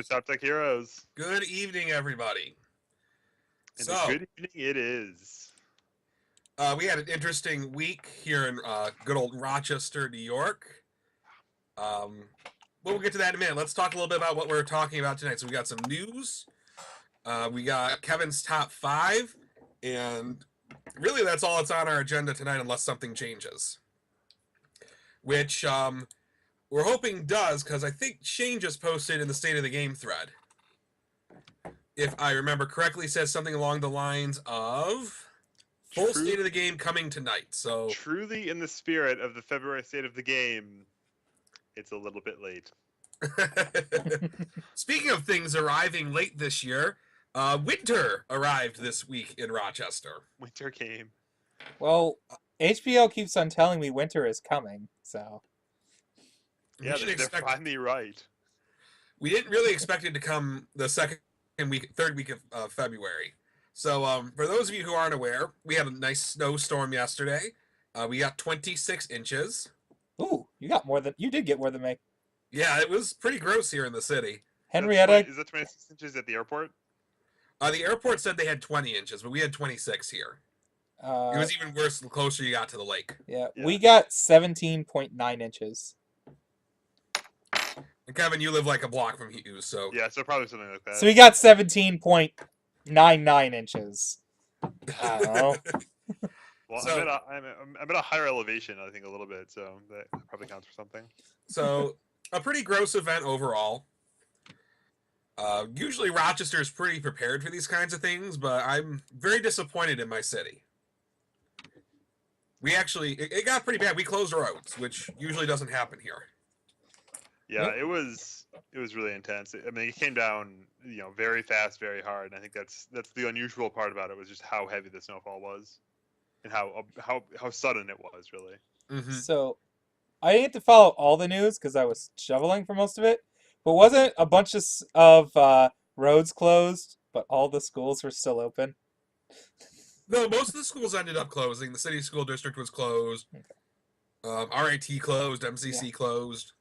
Top Tech Heroes. Good evening, everybody. And a So, good evening it is. we had an interesting week here in good old Rochester, New York. Um, we'll get to that in a minute. Let's talk a little bit about what we're talking about tonight. So, we got some news. We got Kevin's top five. And really, that's all that's on our agenda tonight, unless something changes. Which we're hoping does, because I think Shane just posted in the State of the Game thread. If I remember correctly, says something along the lines of full True, State of the Game coming tonight. So truly in the spirit of the February State of the Game, it's a little bit late. speaking of things arriving late this year, winter arrived this week in Rochester. Winter came. Well, HBO keeps on telling me winter is coming, so We Yeah, didn't they're expect finally right. we didn't really expect it to come the third week of February. So for those of you who aren't aware, we had a nice snowstorm yesterday. We got 26 inches. ooh, you did get more than me. Yeah, it was pretty gross here in the city. Henrietta, Is that 26 inches at the airport? The airport said they had 20 inches, but we had 26 here. It uh, was even worse the closer you got to the lake. yeah, Yeah. we got 17.9 inches. And Kevin, you live like a block from Hughes, so Yeah, so probably something like that. So we got 17.99 inches. I don't know. Well, So- I'm at a higher elevation, I think, a little bit, so that probably counts for something. So a pretty gross event overall. Usually Rochester is pretty prepared for these kinds of things, but I'm very disappointed in my city. It got pretty bad. We closed roads, which usually doesn't happen here. Yeah, Yep. it was really intense. I mean, it came down, very fast, very hard. And I think that's the unusual part about it was just how heavy the snowfall was, and how sudden it was, really. Mm-hmm. So I didn't get to follow all the news because I was shoveling for most of it. But wasn't a bunch of roads closed, but all the schools were still open? No, most of the schools ended up closing. The city school district was closed. RIT closed. MCC closed.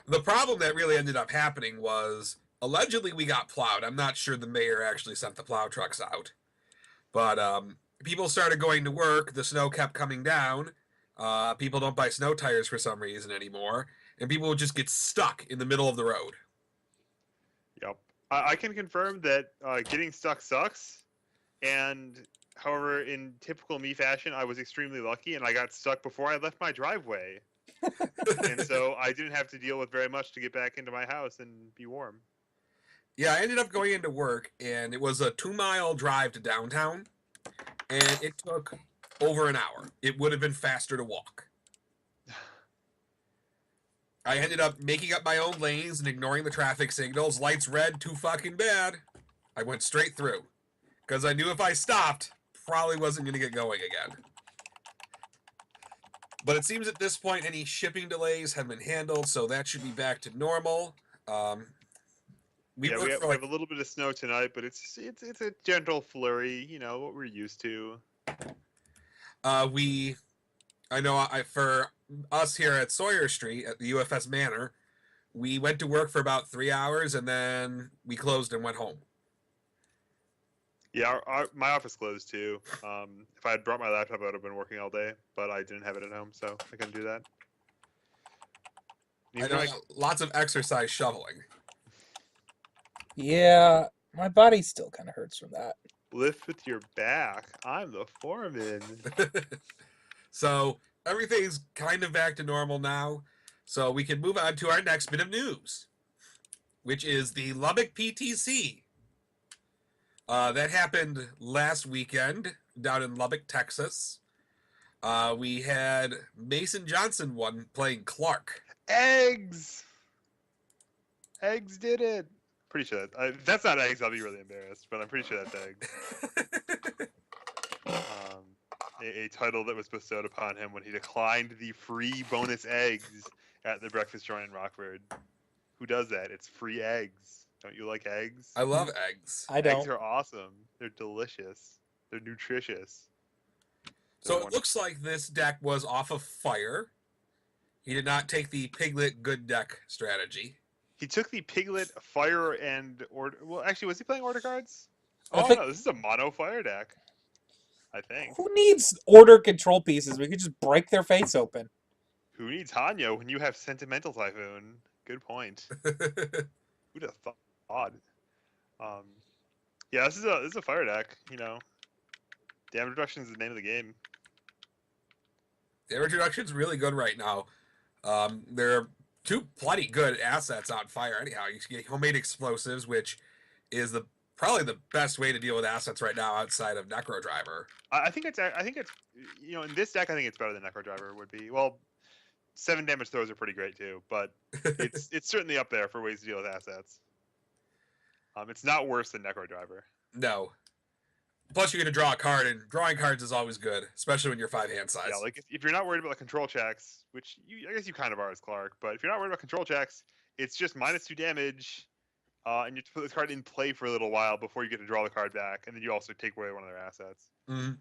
The problem that really ended up happening was allegedly we got plowed. I'm not sure the mayor actually sent the plow trucks out, but people started going to work. The snow kept coming down. People don't buy snow tires for some reason anymore, and people would just get stuck in the middle of the road. Yep. I can confirm that getting stuck sucks, and however, in typical me fashion, I was extremely lucky, and I got stuck before I left my driveway, and so I didn't have to deal with very much to get back into my house and be warm. Yeah, I ended up going into work, and it was a 2-mile drive to downtown, and it took over an hour. It would have been faster to walk. I ended up making up my own lanes and ignoring the traffic signals. Lights red, too fucking bad. I went straight through. Because I knew if I stopped, probably wasn't going to get going again. But it seems at this point any shipping delays have been handled, so that should be back to normal. We have a little bit of snow tonight, but it's a gentle flurry, what we're used to. For us here at Sawyer Street at the UFS Manor, we went to work for about 3 hours and then we closed and went home. Yeah, my office closed too. If I had brought my laptop, I would have been working all day, but I didn't have it at home, so I couldn't do that. I know lots of exercise shoveling. Yeah, my body still kind of hurts from that. Lift with your back. I'm the foreman. So everything's kind of back to normal now. So we can move on to our next bit of news, which is the Lubbock PTC. That happened last weekend down in Lubbock, Texas. We had Mason Johnson playing Clark. Eggs did it. Pretty sure if that's not eggs, I'll be really embarrassed, but I'm pretty sure that's eggs. A title that was bestowed upon him when he declined the free bonus eggs at the breakfast joint in Rockford. Who does that? It's free eggs. Don't you like eggs? I love eggs. I don't. Eggs are awesome. They're delicious. They're nutritious. So it looks like this deck was off of fire. He did not take the Piglet good deck strategy. He took the Piglet, Fire, and Order. Well, actually, was he playing Order cards? I Oh think no, this is a mono Fire deck. I think. who needs order control pieces? We could just break their face open. Who needs Hanyo when you have Sentimental Typhoon? Good point. Who'd have thought? Um, yeah, this is a Fire deck. You know, damage reduction is the name of the game. Damage reduction's really good right now. There are two plenty good assets on fire anyhow. You can get homemade explosives, which is probably the best way to deal with assets right now outside of Necro Driver. I think it's you know, in this deck I think it's better than Necro Driver would be. Well, 7 damage throws are pretty great too, but it's certainly up there for ways to deal with assets. It's not worse than Necro Driver. No. Plus, you're going to draw a card, and drawing cards is always good, especially when you're 5-hand size. Yeah, like if you're not worried about the control checks, which I guess you kind of are as Clark, but if you're not worried about control checks, it's just -2 damage, and you have to put this card in play for a little while before you get to draw the card back, and then you also take away one of their assets. Mm-hmm.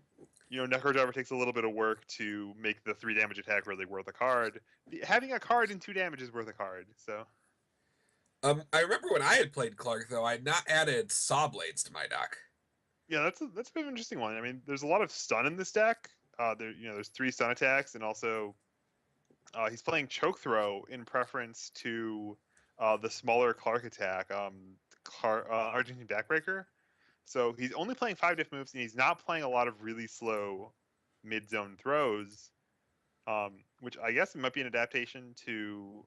You know, Necro Driver takes a little bit of work to make the 3 damage attack really worth a card. Having a card in 2 damage is worth a card, so. I remember when I had played Clark, though, I had not added Saw Blades to my deck. Yeah, that's a bit of an interesting one. I mean, there's a lot of stun in this deck. There's 3 stun attacks, and also he's playing Choke Throw in preference to the smaller Clark attack, Argentine Backbreaker. So he's only playing 5 diff moves, and he's not playing a lot of really slow mid-zone throws, which I guess might be an adaptation to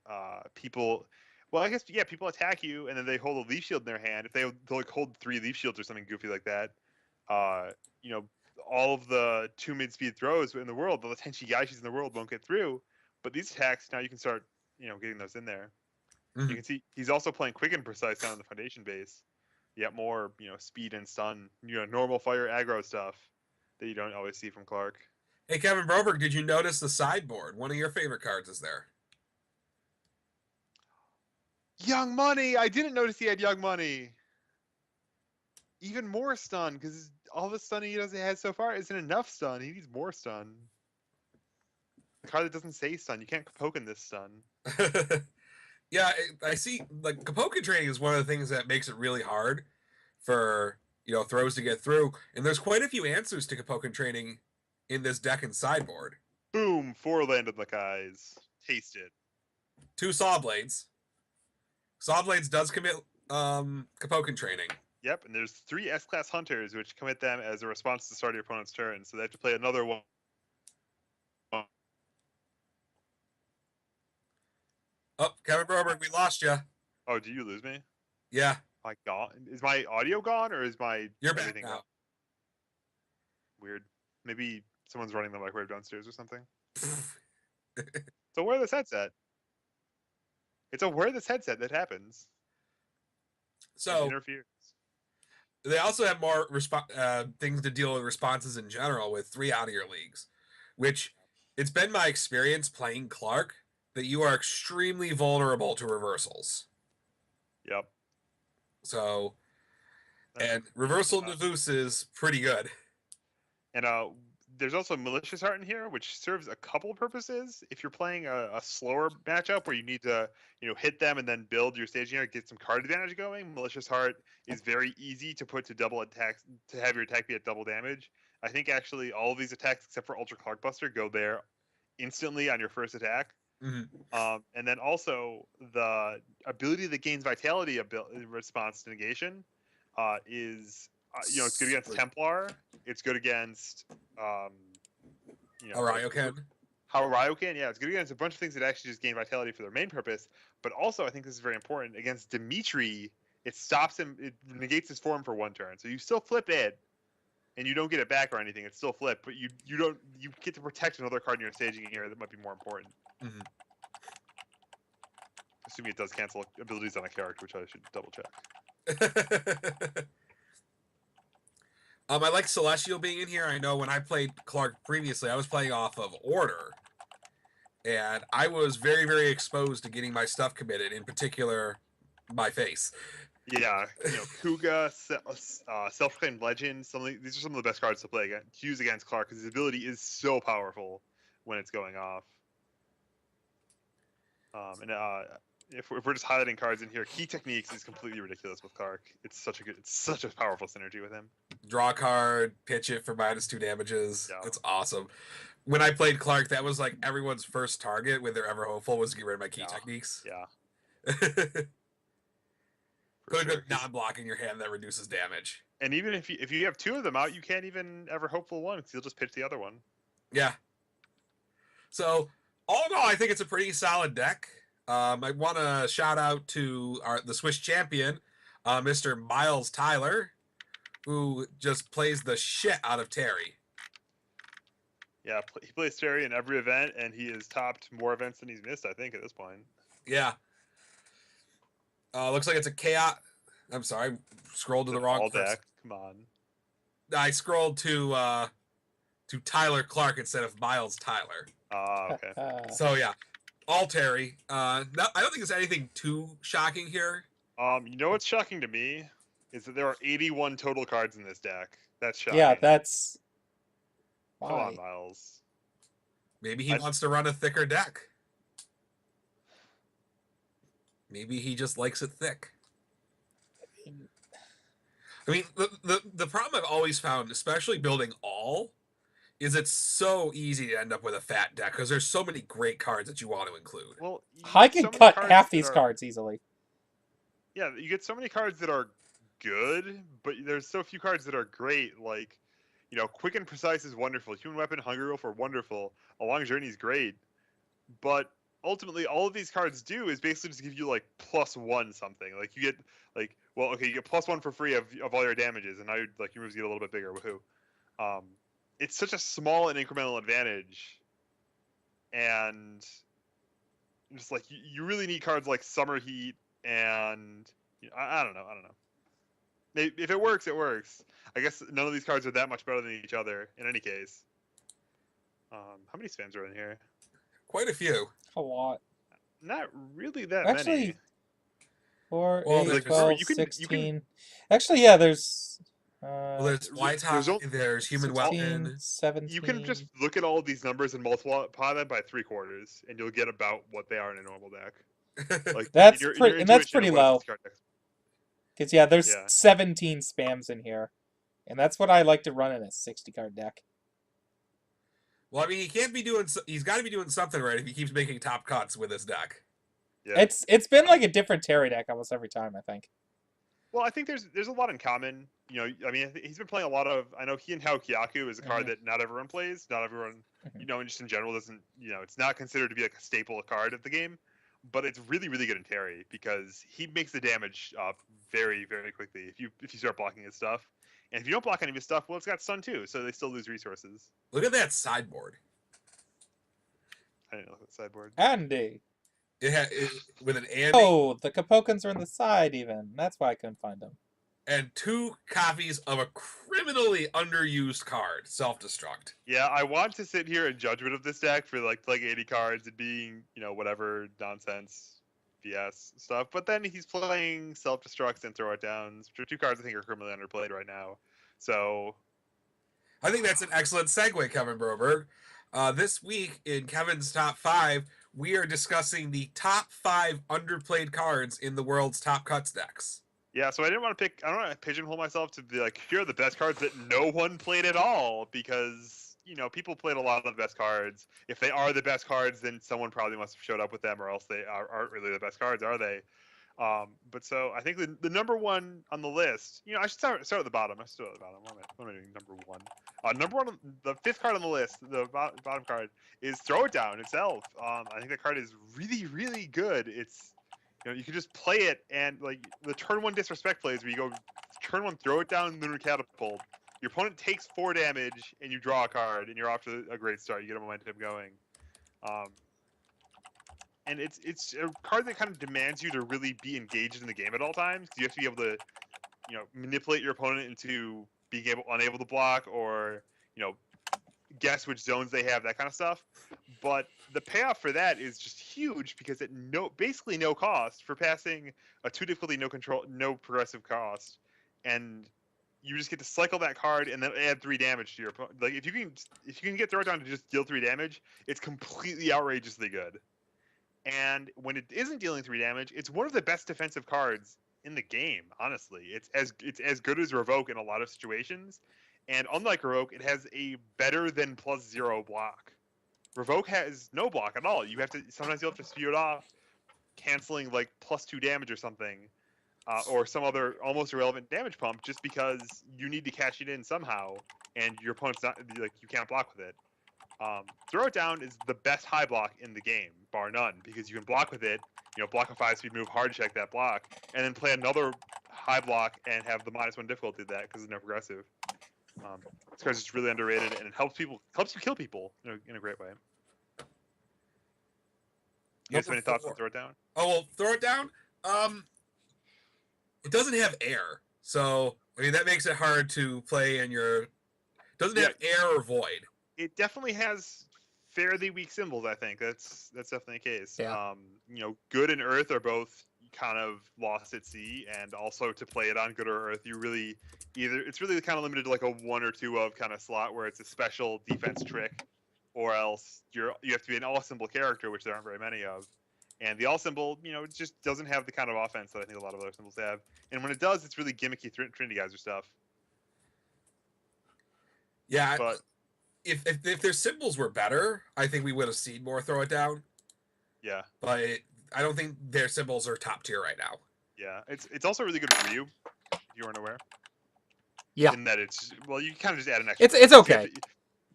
people. Well, I guess, yeah, people attack you, and then they hold a Leaf Shield in their hand. If they'll like hold 3 Leaf Shields or something goofy like that, you know, all of the 2 mid-speed throws in the world, the Tenchi Gaishis in the world won't get through. But these attacks, now you can start, you know, getting those in there. Mm-hmm. You can see he's also playing Quick and Precise down in the Foundation base. Yet more, you know, speed and stun, you know, normal fire aggro stuff that you don't always see from Clark. Hey, Kevin Broberg, did you notice the sideboard? One of your favorite cards is there. Young Money! I didn't notice he had Young Money. Even more stun, because all the stun he has so far isn't enough stun. He needs more stun. The card that doesn't say stun, you can't poke in this stun. Yeah, I see. Like, Kapoken training is one of the things that makes it really hard for, you know, throws to get through. And there's quite a few answers to Kapoken training in this deck and sideboard. Boom! 4 landed Lakais. Taste it. 2 Saw Blades. Saw Blades does commit Kapoken training. Yep, and there's 3 S-Class Hunters, which commit them as a response to the start of your opponent's turn. So they have to play another one. Oh, Kevin Broberg, we lost you. Oh, do you lose me? Yeah. My God, is my audio gone or is my You're back everything now. gone? Weird. Maybe someone's running the microwave downstairs or something. So wear this headset. It's a wear this headset that happens. It So interferes. they also have more things to deal with responses in general with 3 out of your leagues, which it's been my experience playing Clark that you are extremely vulnerable to reversals. Yep. So, and reversal Navus is pretty good. And there's also Malicious Heart in here, which serves a couple purposes. If you're playing a slower matchup where you need to, you know, hit them and then build your staging area, get some card advantage going, Malicious Heart is very easy to put to double attacks, to have your attack be at double damage. I think actually all of these attacks except for Ultra Clark Buster go there instantly on your first attack. Mm-hmm. And then also the ability that gains Vitality response to negation is, you know, it's good against Templar. It's good against, you know, Ryokan. How Ryokan, yeah, it's good against a bunch of things that actually just gain Vitality for their main purpose. But also, I think this is very important, against Dimitri, it stops him, it negates his form for 1 turn. So you still flip it, and you don't get it back or anything. It's still flipped, but you get to protect another card in your staging area that might be more important. Mm-hmm. Assuming it does cancel abilities on a character, which I should double check. I like Celestial being in here. I know when I played Clark previously, I was playing off of Order, and I was very, very exposed to getting my stuff committed, in particular, my face. Yeah, you know, Kuga, Self-Proclaimed Legend, these are some of the best cards to play to use against Clark, because his ability is so powerful when it's going off. if we're just highlighting cards in here, Key Techniques is completely ridiculous with Clark. It's such a powerful synergy with him. Draw a card, pitch it for -2 damages. Yeah. It's awesome. When I played Clark, that was like everyone's first target when they're ever hopeful was to get rid of my Key Yeah. Techniques. Yeah. Put a sure, good non-block in your hand that reduces damage. And even if you have two of them out, you can't even ever hopeful one because you'll just pitch the other one. Yeah. So all in all, I think it's a pretty solid deck. I want to shout out to the Swiss champion, Mr. Miles Tyler, who just plays the shit out of Terry. Yeah, he plays Terry in every event, and he has topped more events than he's missed, I think, at this point. Yeah. Looks like it's a chaos. I'm sorry, scrolled to the wrong all person. deck. Come on. I scrolled to Tyler Clark instead of Miles Tyler. Okay. So yeah, all Terry. I don't think there's anything too shocking here. You know what's shocking to me is that there are 81 total cards in this deck. That's shocking. Yeah, that's Come on, why. Miles. Maybe he wants to run a thicker deck. Maybe he just likes it thick. I mean, the problem I've always found, especially building all, is it's so easy to end up with a fat deck because there's so many great cards that you want to include. Well, I can cut half these cards easily. Yeah, you get so many cards that are good, but there's so few cards that are great. Like, Quick and Precise is wonderful. Human Weapon, Hunger Wolf are wonderful. A Long Journey is great. But ultimately, all of these cards do is basically just give you, like, +1 something. Like, you get, like, you get +1 for free of all your damages, and now your moves get a little bit bigger. Woohoo. It's such a small and incremental advantage. And just, like, you really need cards like Summer Heat and I don't know. If it works, it works. I guess none of these cards are that much better than each other in any case. How many spams are in here? Quite a few. A lot. Not really that Actually, many. 4, Well, 8, there's- 12, you can- 16. Actually, yeah, there's... Well, there's White Hot, there's Human 16, Weapon. 17. You can just look at all these numbers and multiply them by 3/4, and you'll get about what they are in a normal deck. Like That's in your pretty, and that's intuition pretty of what low. these card decks- Because, yeah, there's Yeah. 17 spams in here. And that's what I like to run in a 60-card deck. Well, I mean, he's got to be doing something right if he keeps making top cuts with his deck. Yeah. It's been like a different Terry deck almost every time, I think. Well, I think there's a lot in common. I mean, he's been playing a lot of. I know he and Hao Kyaku is a card that not everyone plays. Not everyone, and just in general doesn't. It's not considered to be like a staple card of the game, but it's really really good in Terry because he makes the damage up very very quickly if you start blocking his stuff, and if you don't block any of his stuff, well, it's got stun too, so they still lose resources. Look at that sideboard. I didn't know that sideboard. Andy. With an Andy Oh, the Kapokans are on the side even. That's why I couldn't find them. and 2 copies of a criminally underused card, Self-Destruct. Yeah, I want to sit here in judgment of this deck for like playing 80 cards and being whatever nonsense BS stuff, but then he's playing Self-Destructs and Throw It Downs, which are 2 cards I think are criminally underplayed right now. So I think that's an excellent segue, Kevin Broberg. This week in Kevin's Top 5, we are discussing the top 5 underplayed cards in the world's top cuts decks. yeah, so I don't want to pigeonhole myself to be like, here are the best cards that no one played at all, because people played a lot of the best cards. If they are the best cards, then someone probably must have showed up with them, or else they aren't really the best cards, are they? But so I think the number one on the list, I should start at the bottom. I should start at the bottom. What am I doing? Number one. Number one, the 5th card on the list, the bottom card, is Throw It Down itself. I think that card is really, really good. It's, you can just play it, and like the turn 1 disrespect plays where you go turn 1, Throw It Down, Lunar Catapult. Your opponent takes 4 damage, and you draw a card, and you're off to a great start. You get a momentum going. And it's a card that kind of demands you to really be engaged in the game at all times. You have to be able to, manipulate your opponent into being unable to block, or guess which zones they have, that kind of stuff. But the payoff for that is just huge because at basically no cost for passing a 2 difficulty, no control, no progressive cost, and you just get to cycle that card and then add 3 damage to your opponent. Like if you can get Throw It Down to just deal 3 damage, it's completely outrageously good. And when it isn't dealing 3 damage, it's one of the best defensive cards in the game. Honestly, it's as good as Revoke in a lot of situations. And unlike Revoke, it has a better than +0 block. Revoke has no block at all. Sometimes you'll have to spew it off, canceling like +2 damage or something, or some other almost irrelevant damage pump, just because you need to cash it in somehow, and your opponent's not like you can't block with it. Throw It Down is the best high block in the game, bar none, because you can block with it. Block a 5-speed move, hard check that block, and then play another high block and have the -1 difficulty of that because it's no progressive. This card's just really underrated, and it helps you kill people in a great way. You guys have any thoughts on Throw It Down? Oh, well, Throw It Down. It doesn't have air, so I mean that makes it hard to play in your. Doesn't have air or void. It definitely has fairly weak symbols. I think that's definitely a case. Yeah. Good and Earth are both kind of lost at sea, and also to play it on Good or Earth, it's really kind of limited to like a 1 or 2 of kind of slot where it's a special defense trick, or else you have to be an all symbol character, which there aren't very many of. And the all symbol, it just doesn't have the kind of offense that I think a lot of other symbols have. And when it does, it's really gimmicky Trinity Geyser stuff. Yeah, but if their symbols were better, I think we would have seen more Throw It Down. Yeah. But I don't think their symbols are top tier right now. Yeah, it's also really good for Ryu, if you weren't aware. Yeah. In that you kind of just add an extra. It's okay.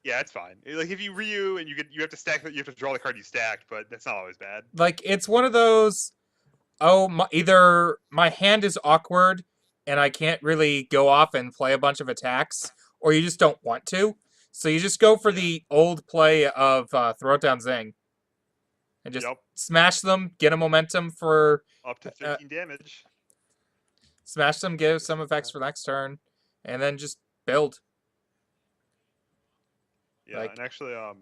Yeah, it's fine. Like if you Ryu and you have to stack, you have to draw the card you stacked, but that's not always bad. Like it's one of those. Either my hand is awkward and I can't really go off and play a bunch of attacks, or you just don't want to. So you just go for the old play of Throw It Down Zing. And just smash them, get a momentum for... Up to 13 damage. Smash them, give some effects for next turn, and then just build. Yeah, and actually, I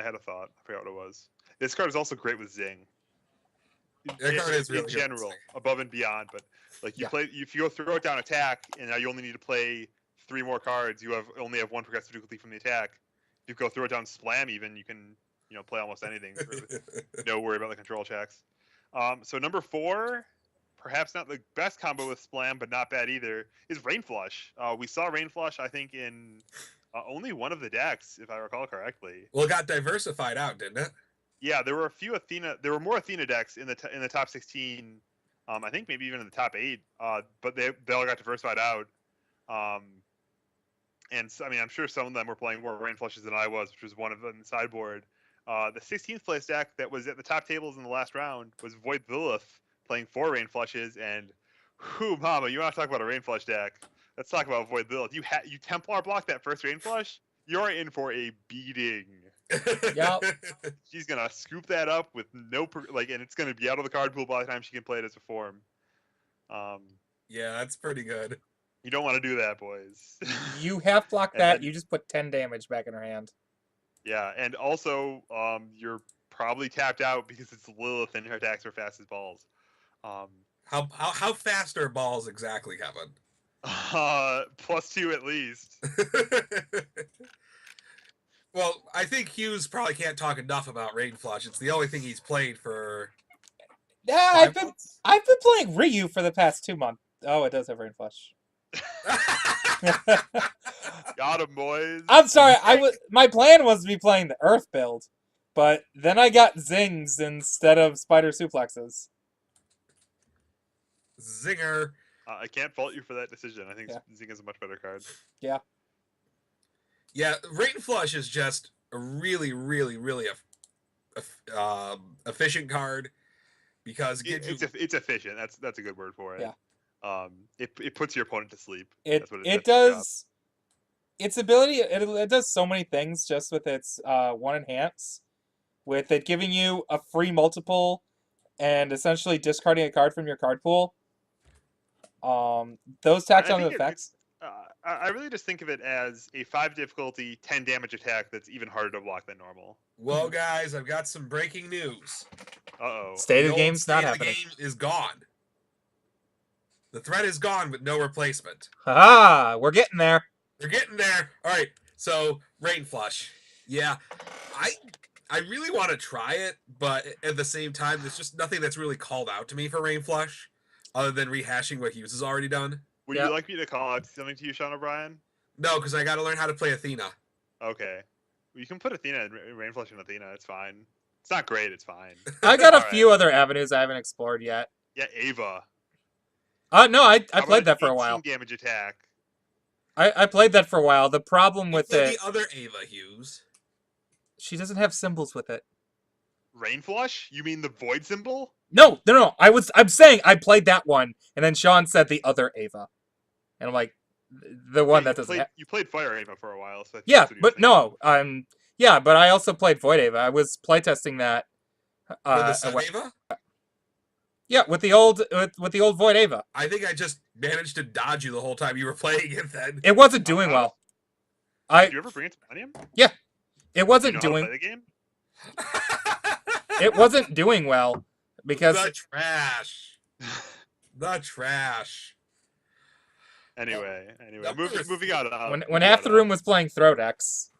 had a thought. I forgot what it was. This card is also great with Zing. That card is really in general, above and beyond, but like if you go Throw It Down attack, and now you only need to play 3 more cards, you only have 1 progressive difficulty from the attack. If you go Throw It Down Splam, even you can play almost anything. No worry about the control checks. So number 4, perhaps not the best combo with Splam, but not bad either, is Rain Flush. We saw Rain Flush, I think, in only one of the decks, if I recall correctly. Well, it got diversified out, didn't it? Yeah, there were a few Athena. There were more Athena decks in the top 16. I think maybe even in the top 8. But they all got diversified out. And so, I mean, I'm sure some of them were playing more Rain Flushes than I was, which was one of them in the sideboard. The 16th place deck that was at the top tables in the last round was Void Lilith playing 4 Rain Flushes, and whoo, mama, you want to talk about a Rain Flush deck? Let's talk about Void Lilith. You Templar block that first Rain Flush, you're in for a beating. Yep. She's gonna scoop that up with and it's gonna be out of the card pool by the time she can play it as a form. Yeah, that's pretty good. You don't want to do that, boys. You half block that, you just put 10 damage back in her hand. Yeah, and also you're probably tapped out because it's Lilith and her attacks are fast as balls. How fast are balls exactly, Kevin? +2 at least. Well, I think Hughes probably can't talk enough about Rain Flush. It's the only thing he's played for. Yeah, I've been playing Ryu for the past 2 months. Oh, it does have Rain Flush. Got him, boys. I'm sorry. My plan was to be playing the Earth build, but then I got Zings instead of Spider Suplexes. Zinger. I can't fault you for that decision. I think Zing is a much better card. Yeah. Yeah, Rain Flush is just a really, really, really efficient card because it's efficient. That's a good word for it. Yeah. It puts your opponent to sleep. It does. Its ability, it does so many things just with its 1 enhance, with it giving you a free multiple and essentially discarding a card from your card pool. Those tacked on effects. I really just think of it as a 5 difficulty, 10 damage attack that's even harder to block than normal. Well, guys, I've got some breaking news. Uh-oh. State of the game's not happening. The game is gone. The threat is gone, but no replacement. Ah, we're getting there. We're getting there. All right, so Rain Flush. Yeah, I really want to try it, but at the same time, there's just nothing that's really called out to me for Rain Flush, other than rehashing what Hughes has already done. Would Yeah. you like me to call out something to you, Sean O'Brien? No, because I got to learn how to play Athena. Okay. Well, you can put Athena in Rainflush and Athena. It's fine. It's not great. It's fine. I got a Alright. few other avenues I haven't explored yet. Yeah, Ava. No, I How about played an that for a 18 while. damage attack. I played that for a while. The problem with Play it, the other Ava, Hughes. she doesn't have symbols with it. Rainflush? You mean the void symbol? No. I'm saying I played that one, and then Sean said the other Ava, and I'm like, the one Yeah, that doesn't. you played Fire Ava for a while, so I think Yeah, that's what you were but thinking. no, yeah, but I also played Void Ava. I was playtesting that. For the Sun away- Ava? yeah, with the old Void Ava. I think I just managed to dodge you the whole time you were playing it then. It wasn't doing well. Did you ever bring it to Millennium? It Do you wasn't know how to doing. play the game? It wasn't doing well because The trash. The trash. Anyway, Number moving on. when moving half on the up. room was playing Throdex,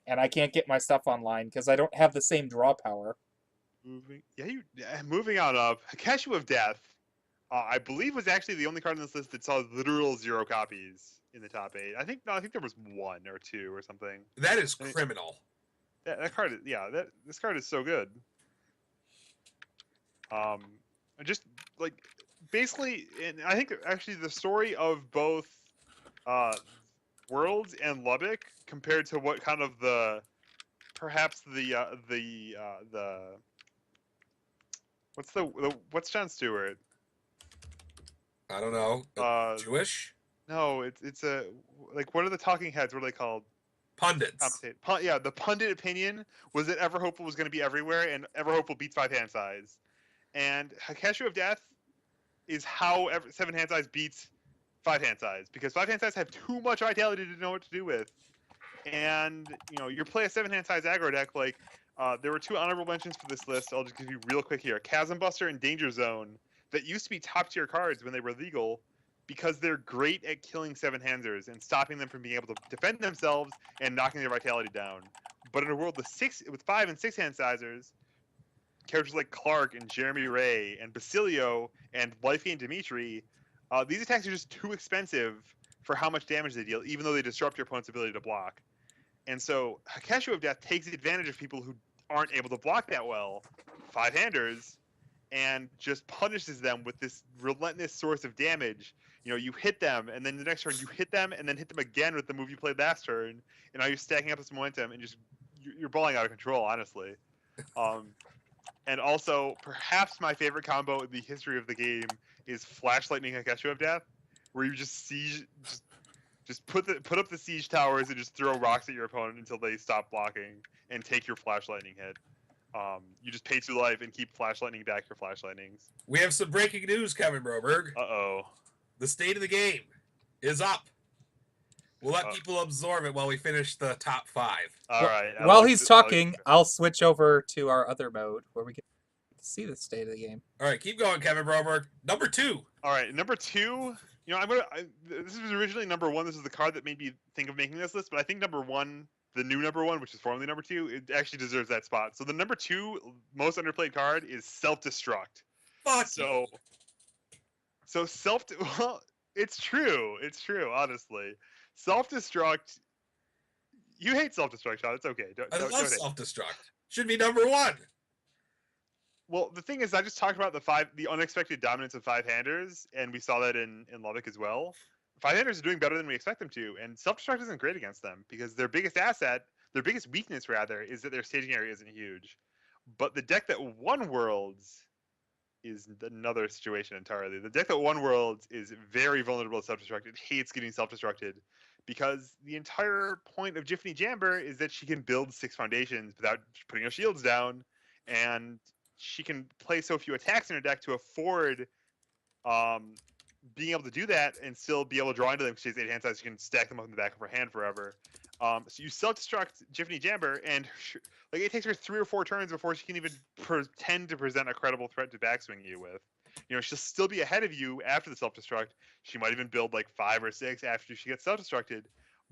and I can't get my stuff online because I don't have the same draw power. Moving on up. Cashew of Death, I believe was actually the only card on this list that saw literal 0 copies in the top 8. I think there was 1 or 2 or something. That is I mean- criminal. That card, this card is so good. Just like basically, and I think actually the story of both Worlds and Lubbock compared to what kind of perhaps the what's Jon Stewart? I don't know. Jewish? No, it's a like what are the talking heads? What are they called? Pundits. Yeah, the pundit opinion was that Ever Hopeful was going to be everywhere, and Ever Hopeful beats 5 hand size. And Cashew of Death is how 7 hand size beats 5 hand size, because 5 hand size have too much vitality to know what to do with. And you play a 7 hand size aggro deck. Like there were 2 honorable mentions for this list. I'll just give you real quick here: Chasm Buster and Danger Zone, that used to be top tier cards when they were legal, because they're great at killing 7-handers and stopping them from being able to defend themselves and knocking their vitality down. But in a world with 5 and 6 hand sizers, characters like Clark and Jeremy Ray and Basilio and Life Gain Dimitri, these attacks are just too expensive for how much damage they deal, even though they disrupt your opponent's ability to block. And so Cashew of Death takes advantage of people who aren't able to block that well, 5-handers, and just punishes them with this relentless source of damage. You hit them, and then the next turn you hit them, and then hit them again with the move you played last turn, and now you're stacking up this momentum, and just you're balling out of control, honestly. And also, perhaps my favorite combo in the history of the game is Flash Lightning Cashew of Death, where you just put up the siege towers and just throw rocks at your opponent until they stop blocking and take your Flash Lightning hit. You just pay 2 life and keep Flash Lightning back your Flash Lightnings. We have some breaking news, Kevin Broberg. Uh-oh. The state of the game is up. We'll let people absorb it while we finish the top 5. All right. While he's talking, I'll switch over to our other mode where we can see the state of the game. All right, keep going, Kevin Broberg. Number 2. All right, number 2. This was originally number 1. This is the card that made me think of making this list, but I think number 1, the new number 1, which is formerly number 2, it actually deserves that spot. So the number 2 most underplayed card is Self-Destruct. Fuck So well, it's true. It's true, honestly. Self-Destruct. You hate Self-Destruct, Sean. It's okay. I love don't hate. Self-Destruct. Should be number 1. Well, the thing is, I just talked about the unexpected dominance of 5-handers, and we saw that in Lubbock as well. 5-handers are doing better than we expect them to, and Self-Destruct isn't great against them because their biggest weakness rather, is that their staging area isn't huge. But the deck that won Worlds is another situation entirely. The deck that won Worlds is very vulnerable to Self-Destruct. It hates getting self-destructed because the entire point of Jiffany Jamber is that she can build 6 foundations without putting her shields down, and she can play so few attacks in her deck to afford being able to do that and still be able to draw into them because she has 8 hand size. She can stack them up in the back of her hand forever. So you self-destruct Jiffany Jamber, and it takes her 3 or 4 turns before she can even pretend to present a credible threat to backswing you with. She'll still be ahead of you after the self-destruct. She might even build 5 or 6 after she gets self-destructed,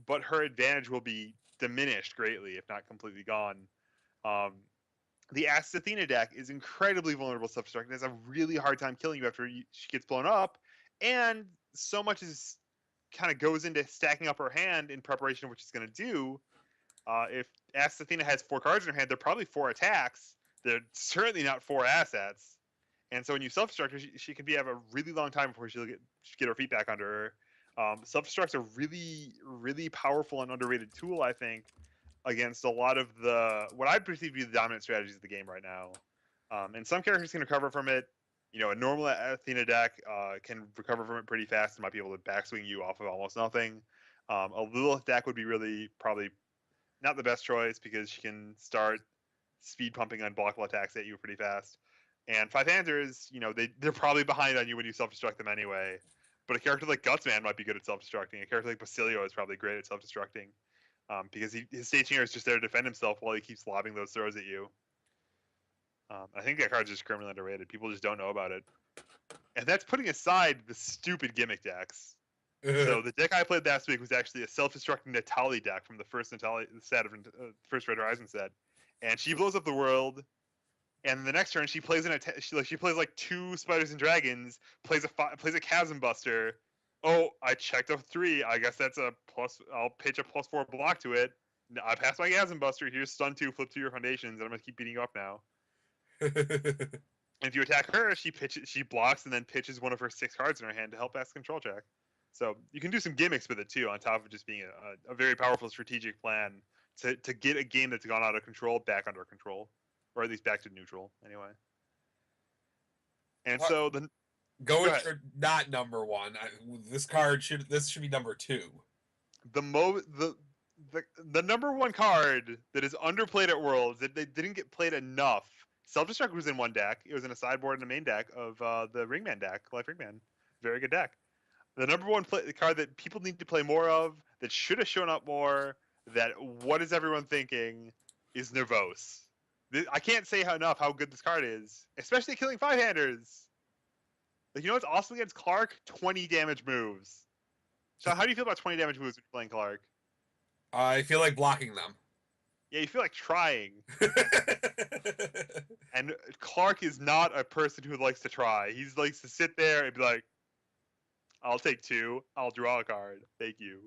but her advantage will be diminished greatly, if not completely gone. the Ask Athena deck is incredibly vulnerable to self-destruct and has a really hard time killing you after she gets blown up, and so much is kind of goes into stacking up her hand in preparation of what she's going to do. If Ask Athena has 4 cards in her hand, they're probably 4 attacks. They're certainly not 4 assets. And so when you self-destruct her, she could have a really long time before she'll get her feet back under her. Self-destruct's a really, really powerful and underrated tool, I think, against a lot of what I perceive to be the dominant strategies of the game right now. And some characters can recover from it. A normal Athena deck can recover from it pretty fast and might be able to backswing you off of almost nothing. A Lilith deck would be really probably not the best choice because she can start speed pumping unblockable attacks at you pretty fast. And Five Handers, they're probably behind on you when you self-destruct them anyway. But a character like Gutsman might be good at self-destructing. A character like Basilio is probably great at self-destructing because his stationeer is just there to defend himself while he keeps lobbing those throws at you. I think that card's just criminally underrated. People just don't know about it. And that's putting aside the stupid gimmick decks. So the deck I played last week was actually a self-destructing Natali deck from the first Natali set of first Red Horizon set, and she blows up the world. And the next turn, she plays she plays like 2 Spiders and Dragons, plays a Chasm Buster. Oh, I checked a 3. I guess that's a plus. I'll pitch a +4 block to it. I passed my Chasm Buster. Here's stun 2, flip 2 your foundations, and I'm gonna keep beating you up now. And if you attack her, she blocks and then pitches one of her 6 cards in her hand to help pass control check. So you can do some gimmicks with it too, on top of just being a very powerful strategic plan to get a game that's gone out of control back under control, or at least back to neutral anyway. And so going for not number 1. This should be number 2. The number 1 card that is underplayed at Worlds that they didn't get played enough. Self-Destruct was in one deck. It was in a sideboard and a main deck of the Ringman deck, Life Ringman. Very good deck. The number 1 card that people need to play more of, that should have shown up more, that what is everyone thinking, is Nervos. I can't say enough how good this card is, especially killing 5-handers. Like, it's awesome against Clark? 20 damage moves. So how do you feel about 20 damage moves when you're playing Clark? I feel like blocking them. Yeah, you feel like trying. And Clark is not a person who likes to try. He likes to sit there and be like, I'll take 2. I'll draw a card. Thank you.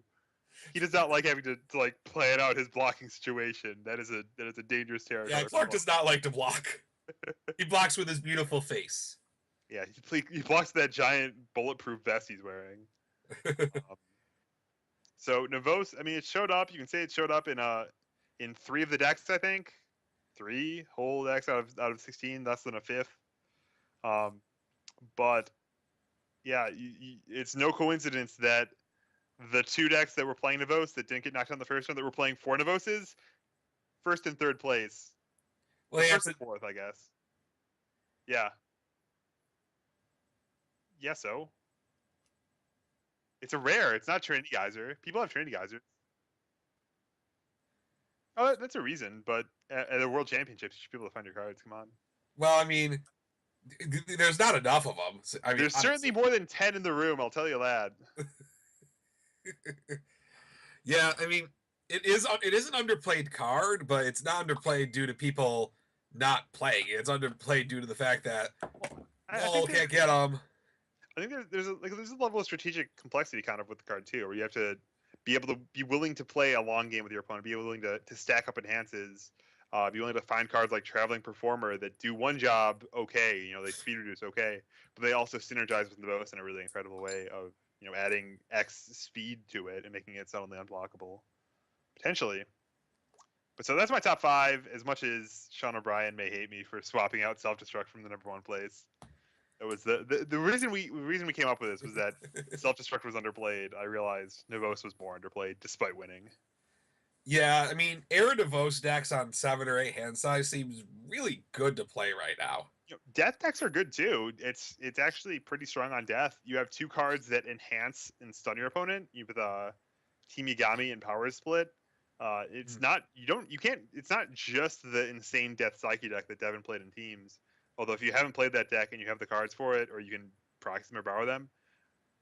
He does not like having to like plan out his blocking situation. That is a dangerous territory. Yeah, Clark does not like to block. He blocks with his beautiful face. Yeah, he blocks that giant bulletproof vest he's wearing. So Nervos, I mean, it showed up. You can say it showed up in 3 of the decks, I think. 3 whole decks out of 16, less than a fifth. But yeah, it's no coincidence that the 2 decks that were playing Nervos that didn't get knocked down the first one that were playing 4 Nervoses, 1st and 3rd place. Well, 1st and 4th, I guess. Yeah. Yeah, so. It's a rare. It's not Trinity Geyser. People have Trinity Geysers. Oh, that's a reason, but at the World Championships, you should be able to find your cards. Come on. Well, I mean, there's not enough of them. I mean, there's certainly more than 10 in the room, I'll tell you that. Yeah, I mean, it is an underplayed card, but it's not underplayed due to people not playing it. It's underplayed due to the fact that can't get them. I think there's a level of strategic complexity kind of with the card too, where you have to be able to be willing to play a long game with your opponent, be willing to stack up enhances, be willing to find cards like Traveling Performer that do one job okay, they speed reduce okay, but they also synergize with Nervos in a really incredible way of adding X speed to it and making it suddenly unblockable, potentially. But so that's my top 5. As much as Sean O'Brien may hate me for swapping out Self-Destruct from the number 1 place, it was the reason we came up with this was that Self-Destruct was underplayed. I realized Nervos was more underplayed despite winning. Yeah, I mean, Era Nervos decks on 7 or 8 hand size seems really good to play right now. Death decks are good too. It's actually pretty strong on death. You have 2 cards that enhance and stun your opponent. You have Team Yagami and Power Split. It's not just the insane Death Psyche deck that Devin played in teams. Although if you haven't played that deck and you have the cards for it, or you can proxy them or borrow them,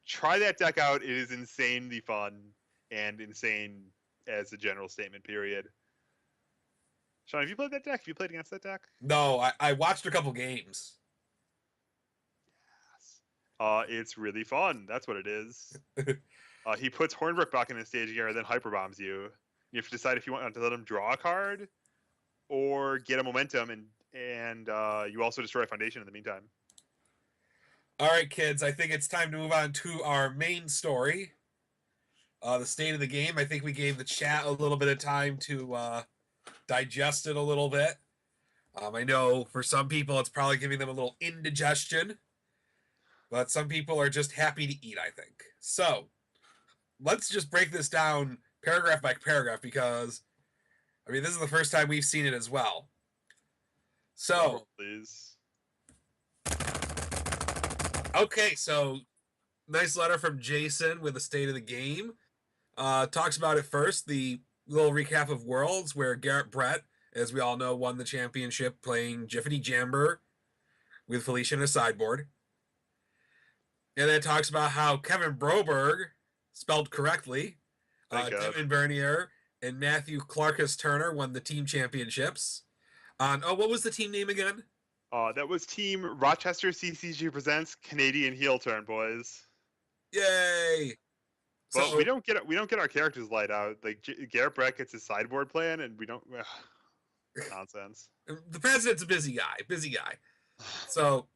try that deck out. It is insanely fun and insane as a general statement, period. Sean, have you played that deck? Have you played against that deck? No, I watched a couple games. It's really fun. That's what it is. He puts Hornbrook back in the stage gear, then hyperbombs you. You have to decide if you want to let him draw a card or get a momentum, and you also destroy a foundation in the meantime. All right, kids, I think it's time to move on to our main story. The state of the game. I think we gave the chat a little bit of time to digest it a little bit. I know for some people it's probably giving them a little indigestion, but some people are just happy to eat, I think. So let's just break this down paragraph by paragraph because, I mean, this is the first time we've seen it as well. So, Please. okay, so nice letter from Jason with the state of the game. Talks about it first, the little recap of Worlds, where Garrett Brett, as we all know, won the championship playing Jiffany Jamber with Felicia in a sideboard. And then it talks about how Kevin Broberg, spelled correctly, Devin Bernier, and Matthew Clarkus Turner won the team championships. What was the team name again? That was Team Rochester CCG presents Canadian Heel Turn, boys. Yay! But So we don't get our characters laid out. Like Garrett Brett gets his sideboard plan, and we don't. Nonsense. the president's a busy guy. So,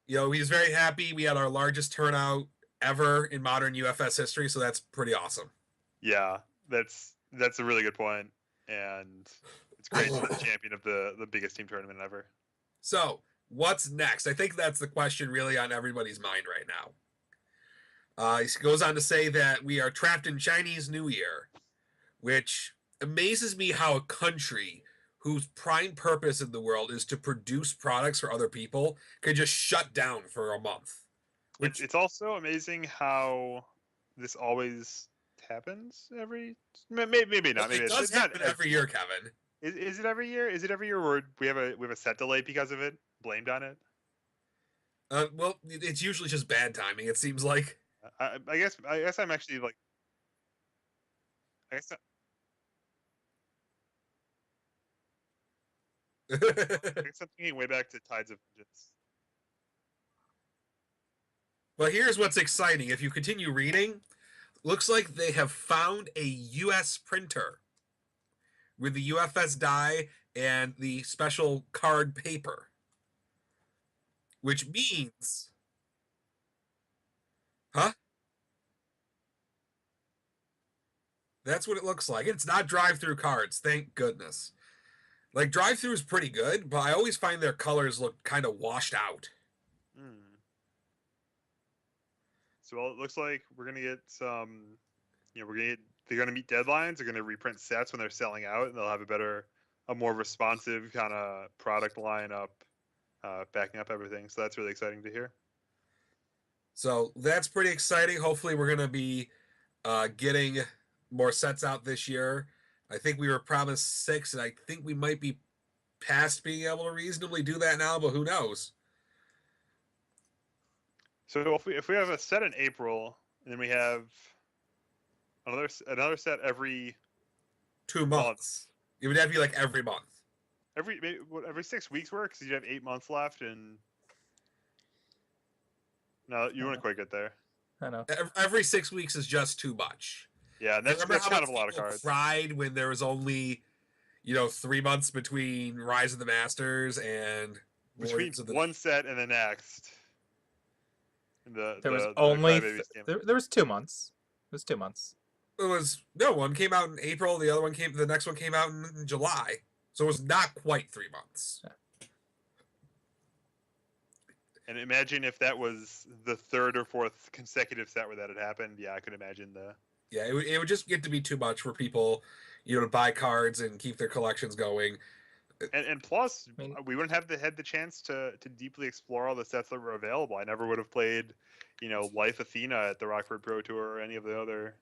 you know, he's very happy. We had our largest turnout ever in modern UFS history, so that's pretty awesome. Yeah, that's a really good point, and it's great to be the champion of the biggest team tournament ever. So, what's next? I think that's the question really on everybody's mind right now. He goes on to say that we are trapped in Chinese New Year, which amazes me how a country whose prime purpose in the world is to produce products for other people can just shut down for a month. It's also amazing how this always happens maybe not. Maybe It does happen every year, Kevin. Is it every year? Is it every year where we have a set delay because of it? Blamed on it? Well, it's usually just bad timing. It seems like. I guess I'm actually like. I guess I'm thinking way back to Tides of Vengeance. Well, here's what's exciting. If you continue reading, looks like they have found a U.S. printer with the UFS die and the special card paper, which means, that's what it looks like. It's not drive-through cards, thank goodness. Like, drive-through is pretty good, but I always find their colors look kind of washed out. So it looks like we're gonna get some. They're gonna meet deadlines. They're gonna reprint sets when they're selling out, and they'll have a more responsive kind of product lineup, backing up everything. So that's really exciting to hear. So that's pretty exciting. Hopefully, we're gonna be getting more sets out this year. I think we were promised 6, and I think we might be past being able to reasonably do that now, but who knows? So if we have a set in April, and then we have another set every 2 months, it would have to be like every month. Every 6 weeks work because you have 8 months left, and no, you wouldn't quite get there. I know. Every 6 weeks is just too much. Yeah, and that's kind of a lot of cards. Cried when there was only, 3 months between Rise of the Masters and between one set and the next. There was 2 months. It was 2 months. One came out in April. The next one came out in July. So it was not quite 3 months. Yeah. And imagine if that was the third or fourth consecutive set where that had happened. Yeah, I could imagine Yeah, it would just get to be too much for people, to buy cards and keep their collections going. And plus, we wouldn't have had the chance to deeply explore all the sets that were available. I never would have played, Life Athena at the Rockford Pro Tour or any of the other,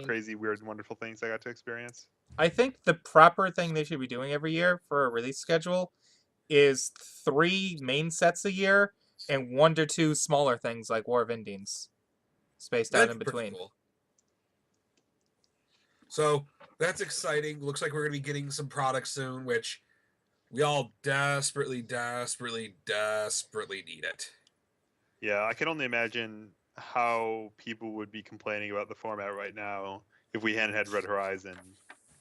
crazy, weird, and wonderful things I got to experience. I think the proper thing they should be doing every year for a release schedule is 3 main sets a year and 1 to 2 smaller things like War of Indians spaced out in between. Cool. So That's exciting. Looks like we're going to be getting some products soon, which we all desperately, desperately, desperately need it. Yeah, I can only imagine how people would be complaining about the format right now if we hadn't had Red Horizon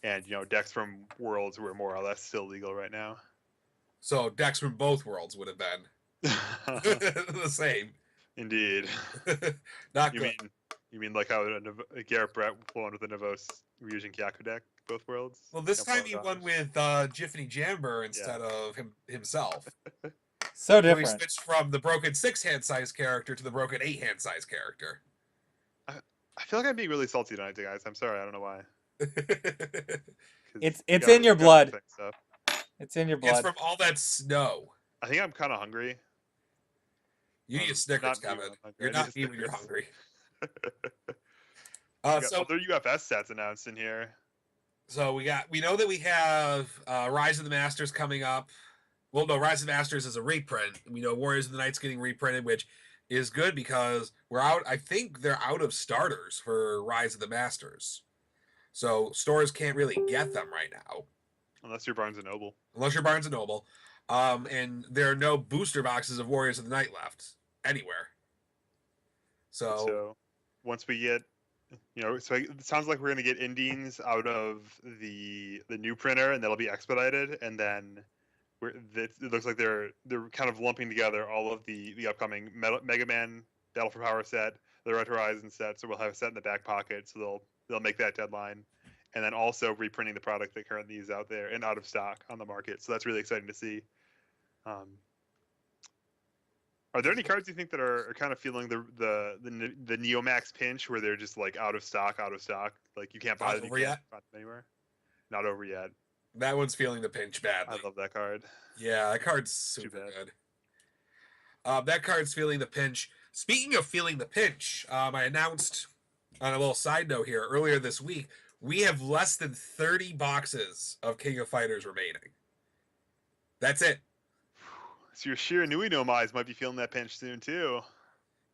and decks from Worlds were more or less still legal right now. So decks from both worlds would have been the same. Indeed. Not You good. mean like how a Garrett Brett won with the Nevos Ryujin Kyaku deck, both worlds? Well, this Can't time blow he it won off. with Jiffany Jamber instead of himself. So So he different. switched from the broken 6-hand size character to the broken 8-hand size character. I feel like I'm being really salty tonight, guys. I'm sorry. I don't know why. 'Cause It's we it's got in your we got blood. exciting stuff. It's in your It's blood. from all that snow. I think I'm kind of hungry. You need a Snickers, Not me when Kevin. I'm hungry. You're I need not a me when you're Snickers. hungry. We got So other UFS sets announced in here. we know that we have Rise of the Masters coming up. Well, no, Rise of the Masters is a reprint. We know Warriors of the Night's getting reprinted, which is good because we're out. I think they're out of starters for Rise of the Masters, so stores can't really get them right now Unless you're Barnes and Noble. unless you're Barnes and Noble. And there are no booster boxes of Warriors of the Night left anywhere. So Once we get, so it sounds like we're gonna get Indians out of the new printer, and that'll be expedited, and then it looks like they're kind of lumping together all of the upcoming Mega Man Battle for Power set, the Red Horizon set, so we'll have a set in the back pocket, so they'll make that deadline, and then also reprinting the product that currently is out there and out of stock on the market. So that's really exciting to see. Are there any cards you think that are kind of feeling the Neomax pinch where they're just like out of stock? Like you can't buy them, you can't find them anywhere. Not over yet. that one's feeling the pinch badly. I love that card. Yeah, that card's super good. That card's feeling the pinch. Speaking of feeling the pinch, I announced on a little side note here earlier this week, we have less than 30 boxes of King of Fighters remaining. That's it. So your Shiranui Nomais might be feeling that pinch soon too.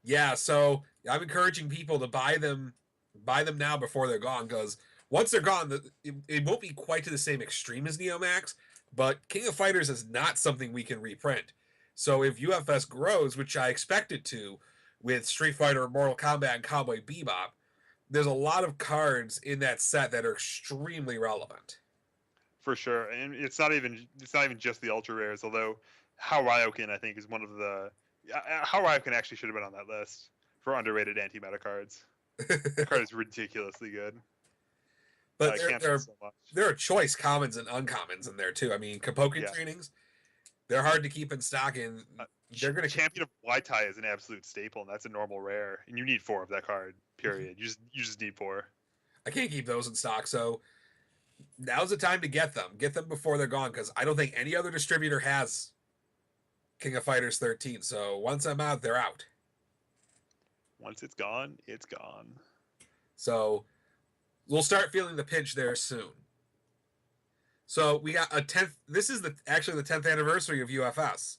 Yeah, so I'm encouraging people to buy them now before they're gone, because once they're gone, it won't be quite to the same extreme as Neomax, but King of Fighters is not something we can reprint. So if UFS grows, which I expect it to, with Street Fighter, Mortal Kombat, and Cowboy Bebop, there's a lot of cards in that set that are extremely relevant. For sure, and it's not even just the ultra rares. Although How Ryokan I think is one of the How Ryokan actually should have been on that list for underrated anti-meta cards. That card is ridiculously good. But there are choice commons and uncommons in there too. I mean, Kapoken trainings, they're hard to keep in stock, and they're going to Champion of Waitai is an absolute staple, and that's a normal rare, and you need 4 of that card. Period. You just need 4. I can't keep those in stock, so now's the time to get them. Get them before they're gone, because I don't think any other distributor has King of Fighters 13. So once I'm out, they're out. Once it's gone, it's gone. So we'll start feeling the pinch there soon. So we got a 10th. This is actually the 10th anniversary of UFS.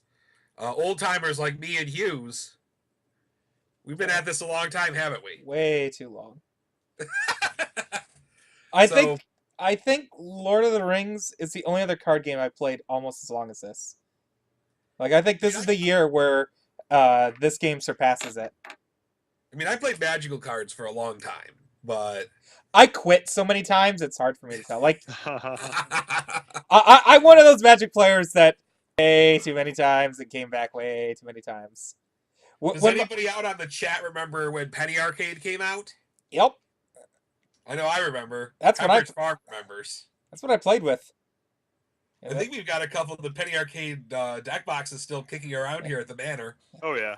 Old timers like me and Hughes, we've been at this a long time, haven't we? Way too long. I think Lord of the Rings is the only other card game I played almost as long as this. Like, I think this is the year where this game surpasses it. I mean, I played Magical cards for a long time, but I quit so many times, it's hard for me to tell. Like, I'm one of those Magic players that way too many times and came back way too many times. Does anybody out on the chat remember when Penny Arcade came out? Yep. I know I remember. That's what Farm remembers. That's what I played with. I think we've got a couple of the Penny Arcade deck boxes still kicking around here at the Manor. Oh yeah.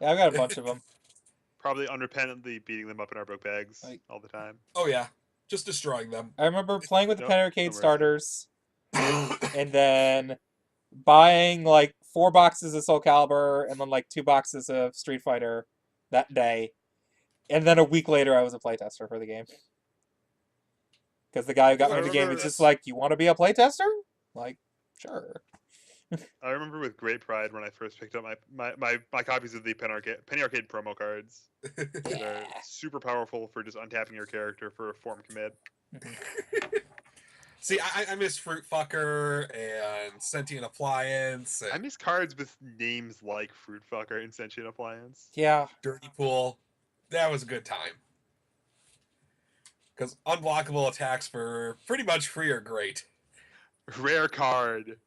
Yeah, I've got a bunch of them. Probably unrepentantly beating them up in our book bags all the time. Oh yeah, just destroying them. I remember playing with the Penny Arcade starters, and then buying like 4 boxes of Soul Calibur and then like 2 boxes of Street Fighter that day. And then a week later, I was a playtester for the game. Because the guy who got me the game was just like, "You want to be a playtester?" Like, sure. I remember with great pride when I first picked up my copies of the Penny Arcade promo cards that are super powerful for just untapping your character for a form commit. See, I miss Fruit Fucker and Sentient Appliance I and miss cards with names like Fruit Fucker and Sentient Appliance. Yeah. Dirty Pool. That was a good time. Because unblockable attacks for pretty much free are great. Rare card.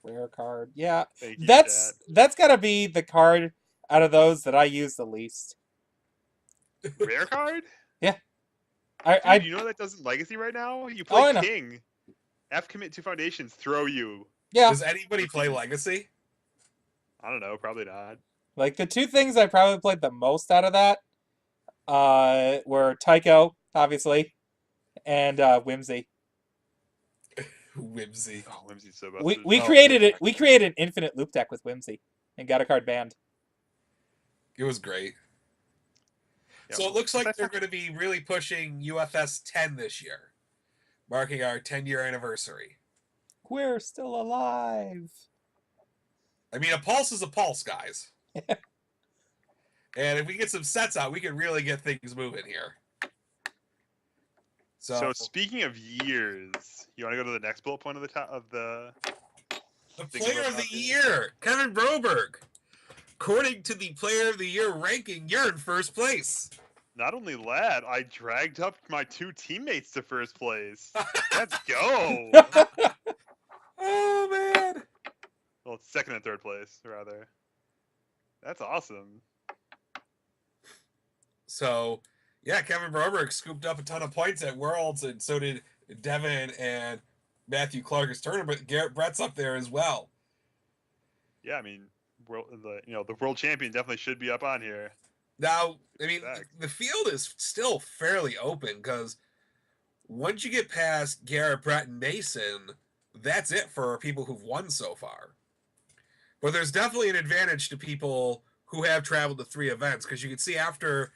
Rare card. Yeah. Thank you, That's chat. that's gotta be the card out of those that I use the least. Rare card? I Dude, you know that doesn't Legacy right now? You Oh, I play know. King. F commit 2 foundations, throw you. yeah. Does anybody play Legacy? I don't know, probably not. Like the two things I probably played the most out of that were Tycho, obviously, and Whimsy. Whimsy. Oh, Whimsy's so We busted. we Oh, created yeah. it. We created an infinite loop deck with Whimsy and got a card banned. It was great. Yeah, So it looks like that's they're not- going to be really pushing UFS 10 this year, marking our 10-year anniversary. We're still alive. I mean, a pulse is a pulse, guys. And if we get some sets out, we can really get things moving here. So speaking of years, you want to go to the next bullet point of the top of the the think player about of the that. year, Kevin Broberg. According to the player of the year ranking, you're in first place. Not only that, I dragged up my 2 teammates to first place. Let's go. Oh, man. Well, second and third place, rather. That's awesome. So, yeah, Kevin Broberg scooped up a ton of points at Worlds, and so did Devin and Matthew Clark's tournament. Garrett Brett's up there as well. Yeah, I mean, the world champion definitely should be up on here. Now, I mean, Exact. the field is still fairly open because once you get past Garrett, Brett, and Mason, that's it for people who've won so far. But there's definitely an advantage to people who have traveled to 3 events because you can see after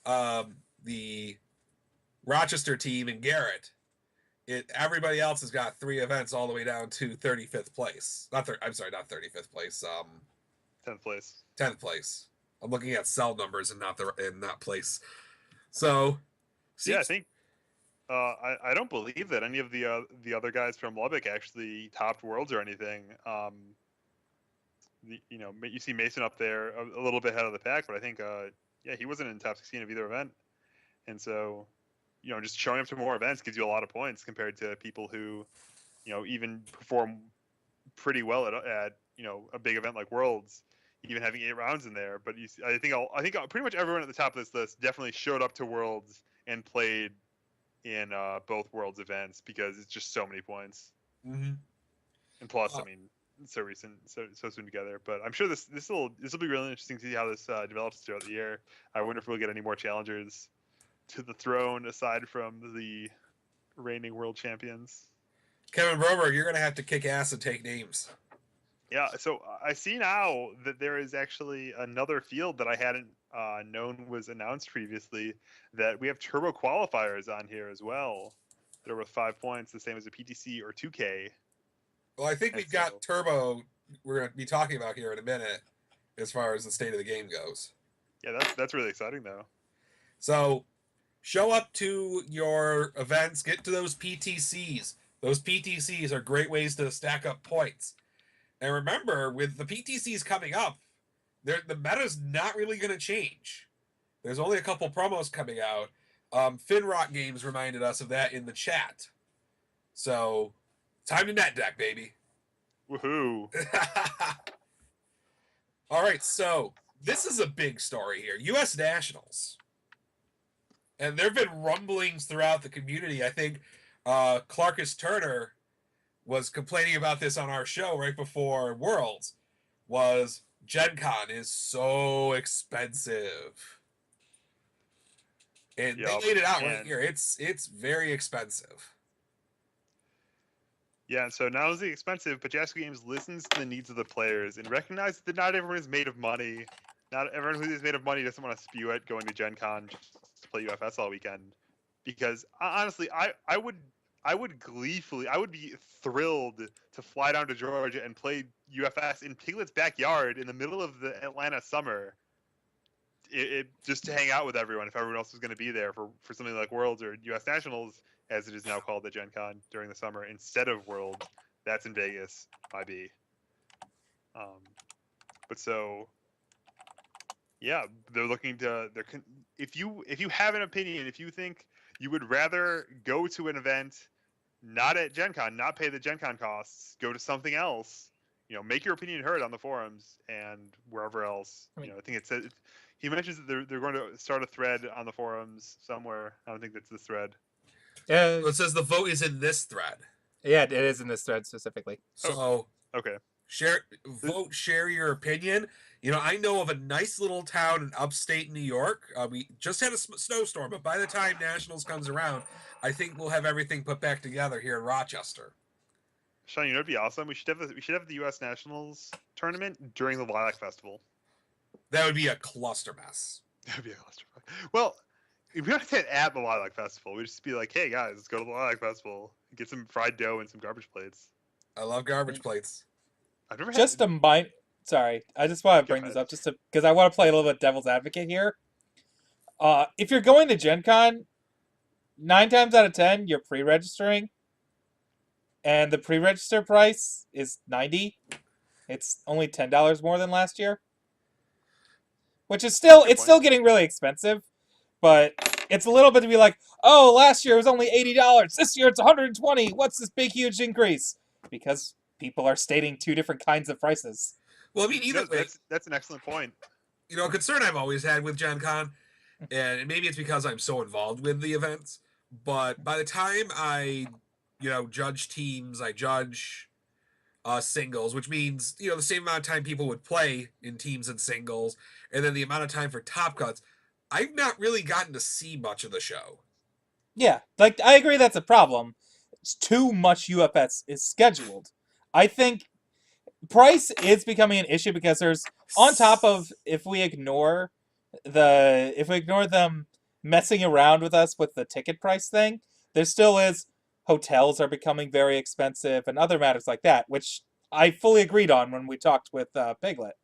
the Rochester team and Garrett, everybody else has got 3 events all the way down to 35th place. Not 35th place. 10th place. 10th place. I'm looking at cell numbers and not place. So, Yeah, I think I don't believe that any of the other guys from Lubbock actually topped worlds or anything. You see Mason up there a little bit ahead of the pack, but I think yeah, he wasn't in the top 16 of either event, and so just showing up to more events gives you a lot of points compared to people who even perform pretty well at a big event like Worlds, even having 8 rounds in there. But I think pretty much everyone at the top of this list definitely showed up to Worlds and played in both Worlds events because it's just so many points. mm-hmm. And plus, I mean, it's so recent, so soon together. But I'm sure this will be really interesting to see how this develops throughout the year. I wonder if we'll get any more challengers to the throne aside from the reigning world champions. Kevin Broberg, you're going to have to kick ass and take names. Yeah, so I see now that there is actually another field that I hadn't known was announced previously, that we have turbo qualifiers on here as well. They're worth 5 points, the same as a PTC or 2K. Well, I think we've And got so- Turbo we're going to be talking about here in a minute as far as the state of the game goes. Yeah, that's really exciting though. So show up to your events, get to those PTCs. Those PTCs are great ways to stack up points. And remember, with the PTCs coming up, the meta's not really going to change. There's only a couple promos coming out. Finrock Games reminded us of that in the chat. So, time to net deck, baby. Woohoo! All right, so this is a big story here. U.S. Nationals. And there have been rumblings throughout the community. I think Clarkus Turner was complaining about this on our show right before Worlds, was Gen Con is so expensive. And Yup, they laid it out right and- here. It's very expensive. Yeah, and so not only is it expensive, but Jasper Games listens to the needs of the players and recognizes that not everyone is made of money. Not everyone who is made of money doesn't want to spew it going to Gen Con just to play UFS all weekend. Because honestly, I would I would be thrilled to fly down to Georgia and play UFS in Piglet's backyard in the middle of the Atlanta summer. Just to hang out with everyone if everyone else was going to be there for something like Worlds or U.S. Nationals, as it is now called at Gen Con during the summer, instead of Worlds. That's in Vegas, IB. But so, yeah, they're looking to. If you have an opinion, if you think you would rather go to an event not at Gen Con, not pay the Gen Con costs, go to something else, make your opinion heard on the forums and wherever else. I mean- I think it says he mentions that they're going to start a thread on the forums somewhere. I don't think that's this thread. Yeah, It says the vote is in this thread. yeah, it is in this thread specifically. So Okay. share your opinion. I know of a nice little town in upstate New York. We just had a snowstorm, but by the time Nationals comes around, I think we'll have everything put back together here in Rochester. Sean, it'd be awesome. We should have the U.S. Nationals tournament during the Lilac Festival. That would be a cluster mess. That'd be a clusterfuck. Well, we don't have to at the Lilac Festival. We just be like, hey guys, let's go to the Lilac Festival, get some fried dough and some garbage plates. I love garbage plates. I've never Just had. a mind. Sorry, I just want to Go bring this ahead. up because I want to play a little bit devil's advocate here. If you're going to Gen Con, 9 times out of 10 you're pre-registering, and the pre-register price is $90. It's only $10 more than last year, which is still Good it's point. still getting really expensive, but it's a little bit to be like, oh, last year it was only $80. This year it's $120. What's this big huge increase? Because people are stating two different kinds of prices. Well, I mean, either way, That's an excellent point. a concern I've always had with Gen Con, and maybe it's because I'm so involved with the events, but by the time I, judge teams, I judge singles, which means, the same amount of time people would play in teams and singles, and then the amount of time for top cuts, I've not really gotten to see much of the show. Yeah, like I agree that's a problem. It's too much UFS is scheduled. I think price is becoming an issue because there's on top of if we ignore them messing around with us with the ticket price thing, there still is hotels are becoming very expensive and other matters like that, which I fully agreed on when we talked with Piglet.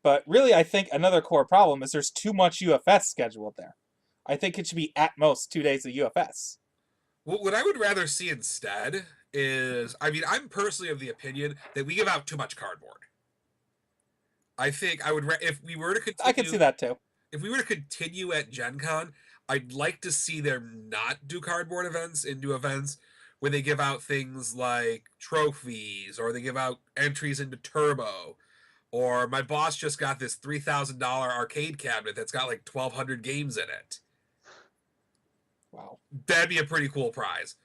But really, I think another core problem is there's too much UFS scheduled there. I think it should be at most 2 days of UFS. What I would rather see instead is, I'm personally of the opinion that we give out too much cardboard. I think if we were to continue, I can see that too. If we were to continue at Gen Con, I'd like to see them not do cardboard events and do events where they give out things like trophies, or they give out entries into Turbo, or my boss just got this $3,000 arcade cabinet that's got like 1,200 games in it. Wow. That'd be a pretty cool prize.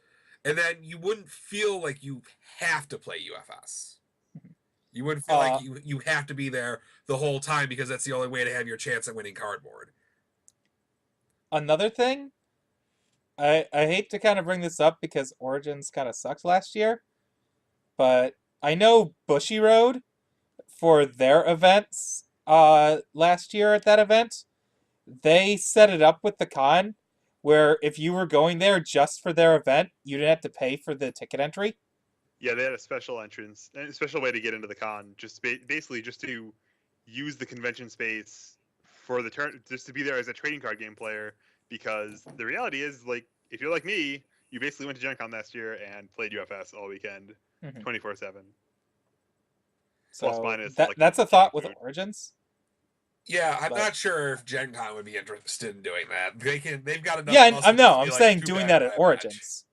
And then you wouldn't feel like you have to play UFS. You wouldn't feel like you have to be there the whole time because that's the only way to have your chance at winning cardboard. Another thing, I hate to kind of bring this up because Origins kind of sucked last year, but I know Bushiroad for their events last year at that event, they set it up with the con where if you were going there just for their event, you didn't have to pay for the ticket entry. Yeah, they had a special entrance, a special way to get into the con, just basically just to use the convention space for the turn, just to be there as a trading card game player. Because the reality is, like, if you're like me, you basically went to Gen Con last year and played UFS all weekend, 24/7. So Plus minus, that's a thought with food. Origins. Yeah, I'm But- not sure if Gen Con would be interested in doing that. They've got enough. Yeah, muscles I know. to I'm be like saying two doing back that at by a match. Origins.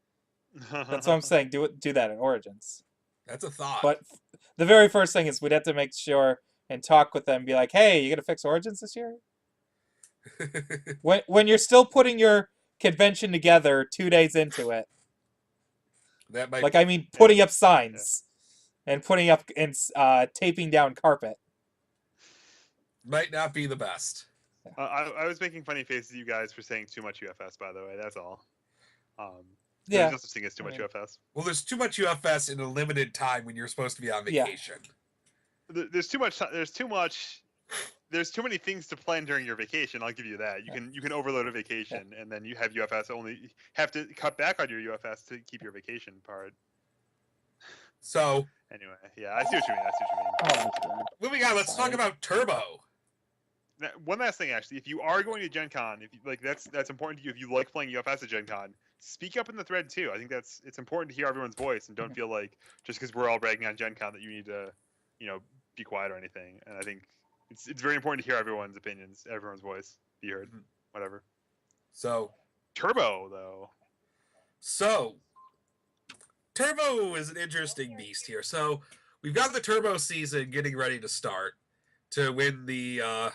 That's what I'm saying. Do that at Origins. That's a thought. But the very first thing is we'd have to make sure and talk with them and be like, hey, you gonna fix Origins this year? When you're still putting your convention together 2 days into it. that might Like, I mean, putting up signs and putting up and taping down carpet. might not be the best. I was making funny faces at you guys for saying too much UFS, by the way. That's all. Yeah. There's no such thing as too much I mean- UFS. Well, there's too much UFS in a limited time when you're supposed to be on Yeah. vacation. There's too much. There's too much there's too many things to plan during your vacation. I'll give you that. You can overload a vacation, and then you have UFS only have to cut back on your UFS to keep your vacation part. So Anyway, yeah, I see what you mean. I see what you mean. Oh, my God. moving on, let's talk Sorry. about Turbo. Now, one last thing, actually, if you are going to Gen Con, if you, like that's important to you. If you like playing UFS at Gen Con, speak up in the thread too. I think it's important to hear everyone's voice and don't feel like just because we're all bragging on Gen Con that you need to, be quiet or anything. And I think it's very important to hear everyone's opinions, everyone's voice be heard. Mhm. Whatever. So Turbo though. So, Turbo is an interesting beast here. So, we've got the Turbo season getting ready to start to win the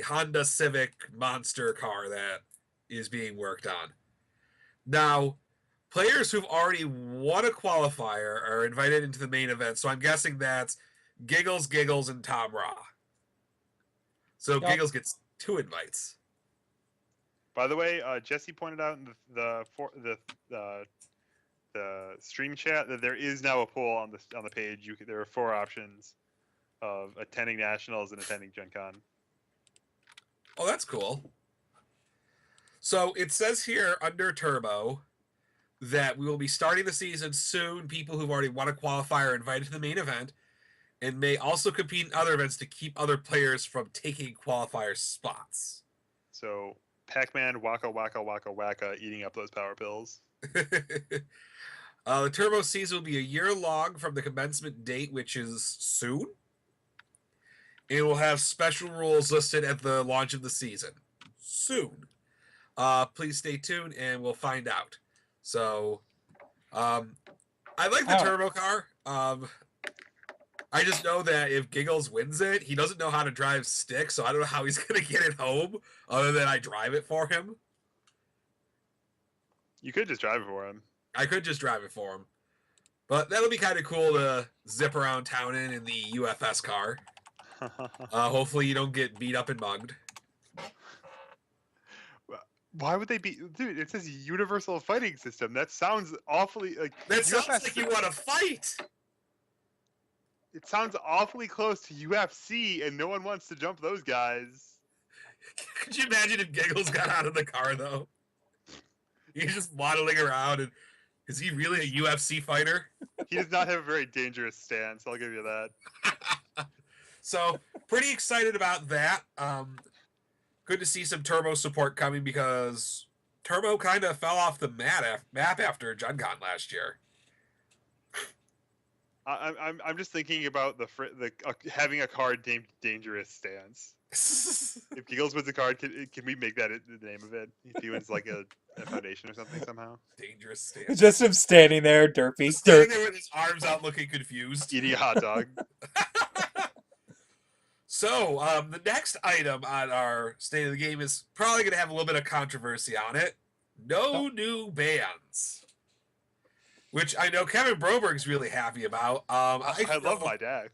Honda Civic monster car that is being worked on. Now, players who've already won a qualifier are invited into the main event. So, I'm guessing that's Giggles, and Tom Raw. So, Yep. Giggles gets 2 invites. By the way, Jesse pointed out in the stream chat that there is now a poll on the page. There are 4 options of attending nationals and attending Gen Con. Oh, that's cool. So it says here under Turbo that we will be starting the season soon. People who've already won a qualifier are invited to the main event and may also compete in other events to keep other players from taking qualifier spots. So Pac-Man, waka waka waka waka, eating up those power pills. The Turbo season will be a year long from the commencement date, which is soon. It will have special rules listed at the launch of the season. Soon. Please stay tuned and we'll find out. So, I like the Oh. Turbo car. I just know that if Giggles wins it, he doesn't know how to drive stick, so I don't know how he's going to get it home other than I drive it for him. You could just drive it for him. I could just drive it for him. But that'll be kind of cool to zip around town in the UFS car. Hopefully you don't get beat up and mugged. Why would they be? Dude, it says universal fighting system. That sounds awfully like. That sounds UFS like you want to fight. It sounds awfully close to UFC, and no one wants to jump those guys. Could you imagine if Giggles got out of the car, though? He's just waddling around, and is he really a UFC fighter? He does not have a very dangerous stance. I'll give you that. So, pretty excited about that. Good to see some Turbo support coming because Turbo kind of fell off the map after Gen Con last year. I'm just thinking about having a card named Dangerous Stance. If Giggles wins a card, can we make that the name of it? If he wins like a foundation or something somehow. Dangerous stance. Just him standing there, derpy. Standing there with his arms out looking confused. Eating a hot dog. So, the next item on our State of the Game is probably going to have a little bit of controversy on it. No new bands. Which I know Kevin Broberg's really happy about. I love my deck.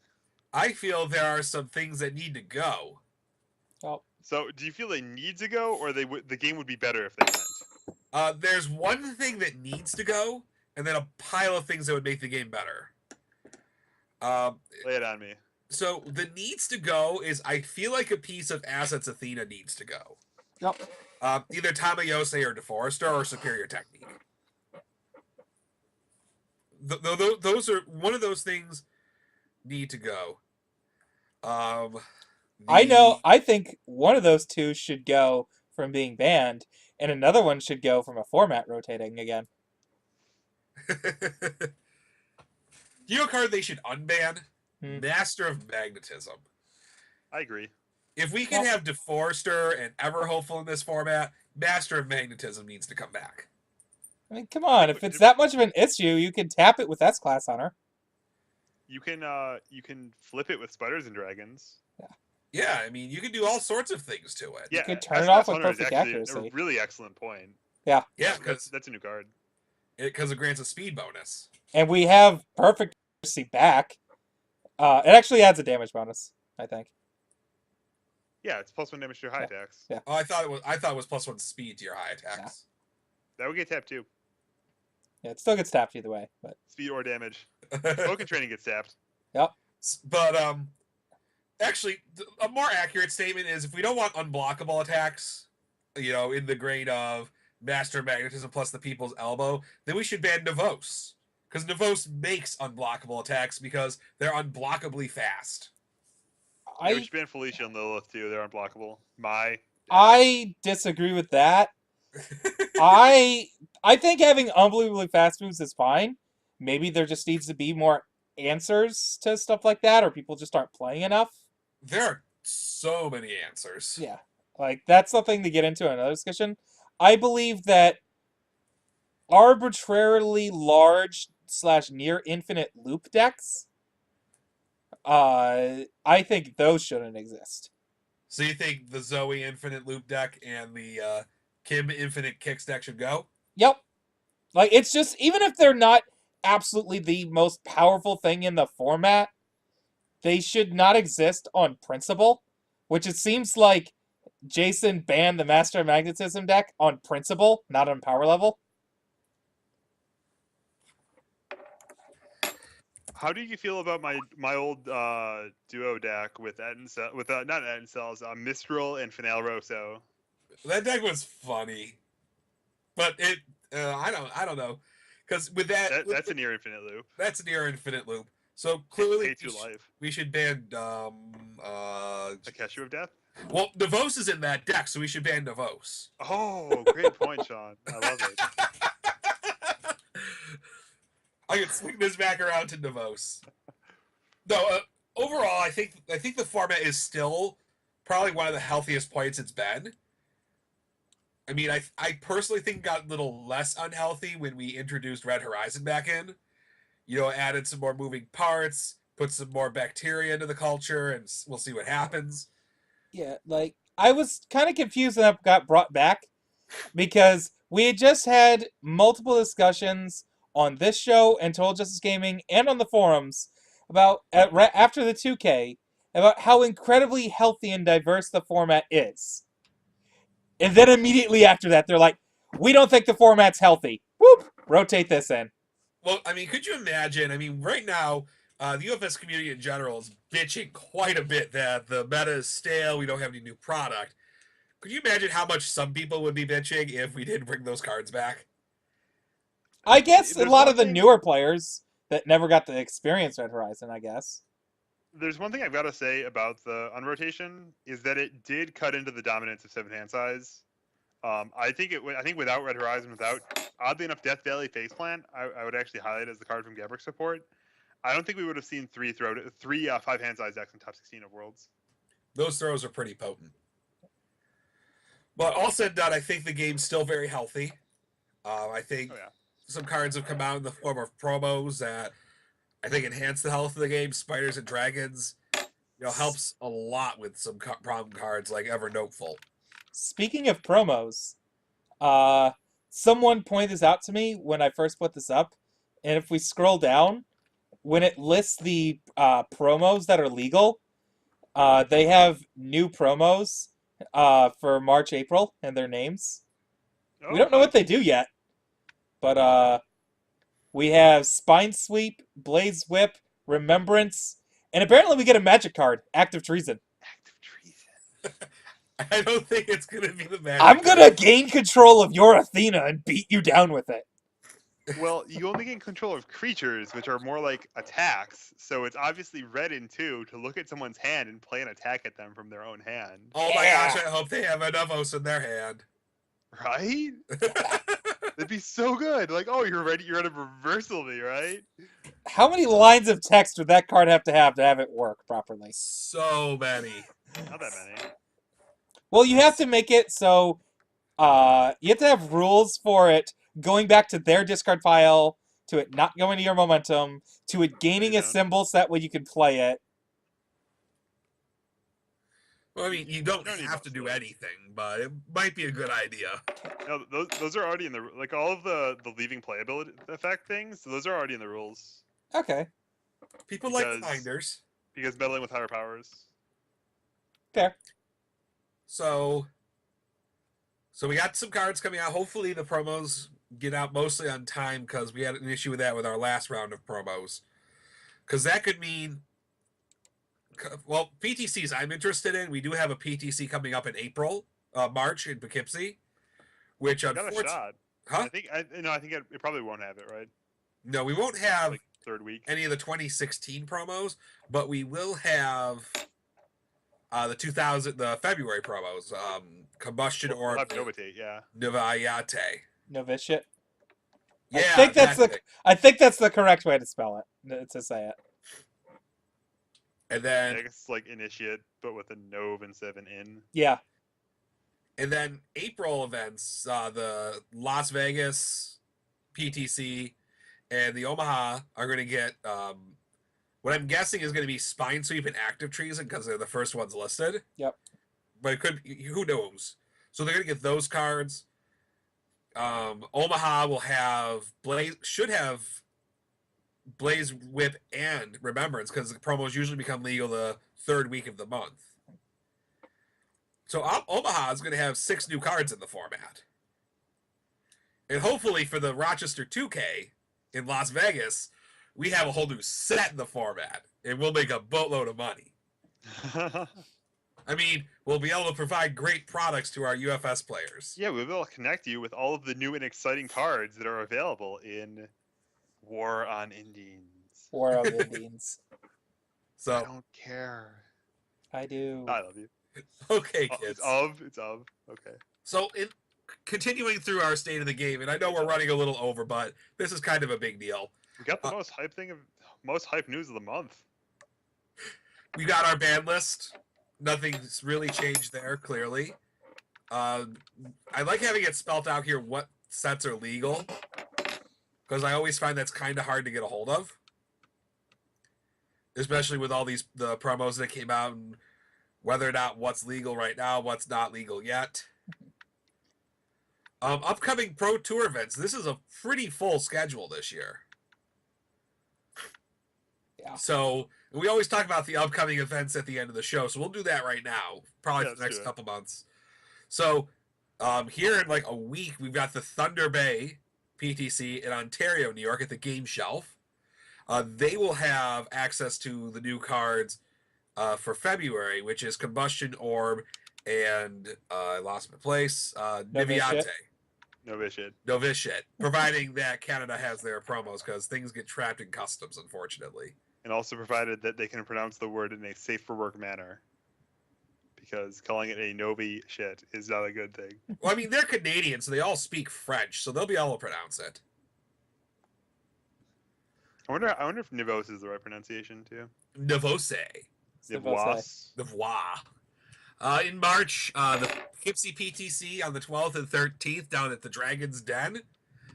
I feel there are some things that need to go. Oh, So, do you feel they need to go, or the game would be better if they went? There's one thing that needs to go, and then a pile of things that would make the game better. Lay it on me. So the needs to go is I feel like a piece of Assets Athena needs to go. yep. Either Tamayose or DeForester or Superior Technique. Those are one of those things need to go. I know. I think one of those two should go from being banned, and another one should go from a format rotating again. You know a card they should unban? Master of Magnetism. I agree. If we can have DeForester and Ever Hopeful in this format, Master of Magnetism needs to come back. I mean, come on. If it's that much of an issue, you can tap it with S-Class Hunter. You can flip it with Spiders and Dragons. Yeah, I mean, you can do all sorts of things to it. Yeah, You could turn it S-Class off with Hunter is perfect actually accuracy. A really excellent point. Yeah, that's because a new card. it grants a speed bonus. And we have perfect accuracy back. It actually adds a damage bonus, I think. Yeah, it's +1 damage to your high attacks. Yeah. Oh, I thought it was +1 speed to your high attacks. That would get tapped too. Yeah, it still gets tapped either way, but Speed or damage. Spoken Training gets tapped. yep. But Actually, a more accurate statement is if we don't want unblockable attacks, in the grade of Master Magnetism plus the People's Elbow, then we should ban Navos. Because Navos makes unblockable attacks because they're unblockably fast. Yeah, we I should ban Felicia and Lilith too. They're unblockable. My. I disagree with that. I I think having unbelievably fast moves is fine. Maybe there just needs to be more answers to stuff like that, or people just aren't playing enough. There are so many answers. Yeah, like that's something to get into in another discussion. I believe that arbitrarily large slash near infinite loop decks. I think those shouldn't exist. So you think the Zoe Infinite Loop deck and the Kim Infinite Kicks deck should go? Yep. Like it's just even if they're not absolutely the most powerful thing in the format, they should not exist on principle. Which it seems like Jason banned the Master of Magnetism deck on principle, not on power level. How do you feel about my old duo deck with not Eden Cells, Mistral and Finale Rosso? That deck was funny, but I don't know, because with That's a near infinite loop. that's near infinite loop. So clearly Pay 2 life. we should ban Akeshu of Death. well, Navos is in that deck, so we should ban Navos. Oh, great point, Sean. I love it. I can swing this back around to Navos. No, overall, I think the format is still probably one of the healthiest points it's been. I mean, I personally think it got a little less unhealthy when we introduced Red Horizon back in. Added some more moving parts, put some more bacteria into the culture, and we'll see what happens. Yeah, like I was kind of confused when that got brought back because we had just had multiple discussions on this show and Total Justice Gaming and on the forums about after the 2K about how incredibly healthy and diverse the format is. And then immediately after that, they're like, "We don't think the format's healthy. Whoop! Rotate this in." Well, I mean, could you imagine? I mean, right now, the UFS community in general is bitching quite a bit that the meta is stale. We don't have any new product. Could you imagine how much some people would be bitching if we didn't bring those cards back? I guess a There's lot one of the thing- newer players that never got to experience Red Horizon, I guess. There's one thing I've got to say about the unrotation is that it did cut into the dominance of 7 hand size. I think without Red Horizon, without oddly enough Death Valley Faceplant, I would actually highlight as the card from Gabrick support. I don't think we would have seen three 5 hand size decks in top 16 of Worlds. Those throws are pretty potent. But all said and done, I think the game's still very healthy. I think some cards have come out in the form of promos that I think enhance the health of the game. Spiders and Dragons, helps a lot with some problem cards like Ever Noteful. Speaking of promos, someone pointed this out to me when I first put this up, and if we scroll down, when it lists the promos that are legal, they have new promos for March, April, and their names. Oh, We don't know what they do yet, but we have Spine Sweep, Blaze Whip, Remembrance, and apparently we get a magic card, Act of Treason. Act of Treason. I don't think it's going to be the magic I'm gonna card. gain control of your Athena and beat you down with it. Well, you only gain control of creatures, which are more like attacks. So it's obviously read in 2 to look at someone's hand and play an attack at them from their own hand. Oh my gosh, I hope they have a Navos in their hand. Right? That'd be so good. Like, oh, you're ready. You're gonna reversal me, right? How many lines of text would that card have to it work properly? So many. Not that many. Well, you have to make it so you have to have rules for it going back to their discard pile, to it not going to your momentum, to it gaining a don't. symbol set where you can play it. Well, I mean, you don't don't need have to most do of it. anything, but it might be a good idea. No, those are already in the like all of the leaving playability effect things. So those are already in the rules Okay, People like Because- reminders. because meddling with higher powers. fair. So we got some cards coming out. Hopefully the promos get out mostly on time because we had an issue with that with our last round of promos. Because that could mean well, PTCs I'm interested in. We do have a PTC coming up in March in Poughkeepsie, which Got a unfortunately, shot. huh? I think it probably won't have it, right? No, we won't have Like third week. any of the 2016 promos, but we will have the February promos. Combustion We'll Orb, have Novitate, yeah. Novayate. Novitiate. Yeah, I think that's the correct way to spell it. To say it. And I then guess it's like Initiate, but with a Nov instead of an N. Yeah. April events, the Las Vegas PTC and the Omaha are going to get what I'm guessing is going to be Spine Sweep and Active Treason because they're the first ones listed. Yep. But it could, who knows? So they're going to get those cards. Omaha will have should have Blaze Whip and Remembrance because the promos usually become legal the third week of the month. So Omaha is going to have 6 new cards in the format. And hopefully for the Rochester 2K in Las Vegas, we have a whole new set in the format. And we'll make a boatload of money. I mean, we'll be able to provide great products to our UFS players. Yeah, we'll be able to connect you with all of the new and exciting cards that are available in War on Indians. War of Indians. So I don't care. I do. I love you. Okay, kids. It's of. Okay. So in continuing through our state of the game, and I know we're running a little over, but this is kind of a big deal. We got the most hype news of the month. We got our ban list. Nothing's really changed there, clearly. I like having it spelt out here what sets are legal, because I always find that's kind of hard to get a hold of, especially with all the promos that came out and whether or not what's legal right now, what's not legal yet. Upcoming Pro Tour events. This is a pretty full schedule this year. Yeah. So we always talk about the upcoming events at the end of the show, so we'll do that right now, probably Yeah, for the next let's do it. couple months. So here in like a week, we've got the Thunder Bay PTC in Ontario, New York, at the Game Shelf. They will have access to the new cards for February, which is Combustion Orb and I lost my place. Niviate. Novitiate. Providing that Canada has their promos, because things get trapped in customs, unfortunately. And also provided that they can pronounce the word in a safe for work manner. Because calling it a Novi shit is not a good thing. Well, I mean, they're Canadian, so they all speak French, so they'll be able to pronounce it. I wonder if Nivos is the right pronunciation too. Nivose. Nivois. In March, the Poughkeepsie PTC on the 12th and 13th down at the Dragon's Den.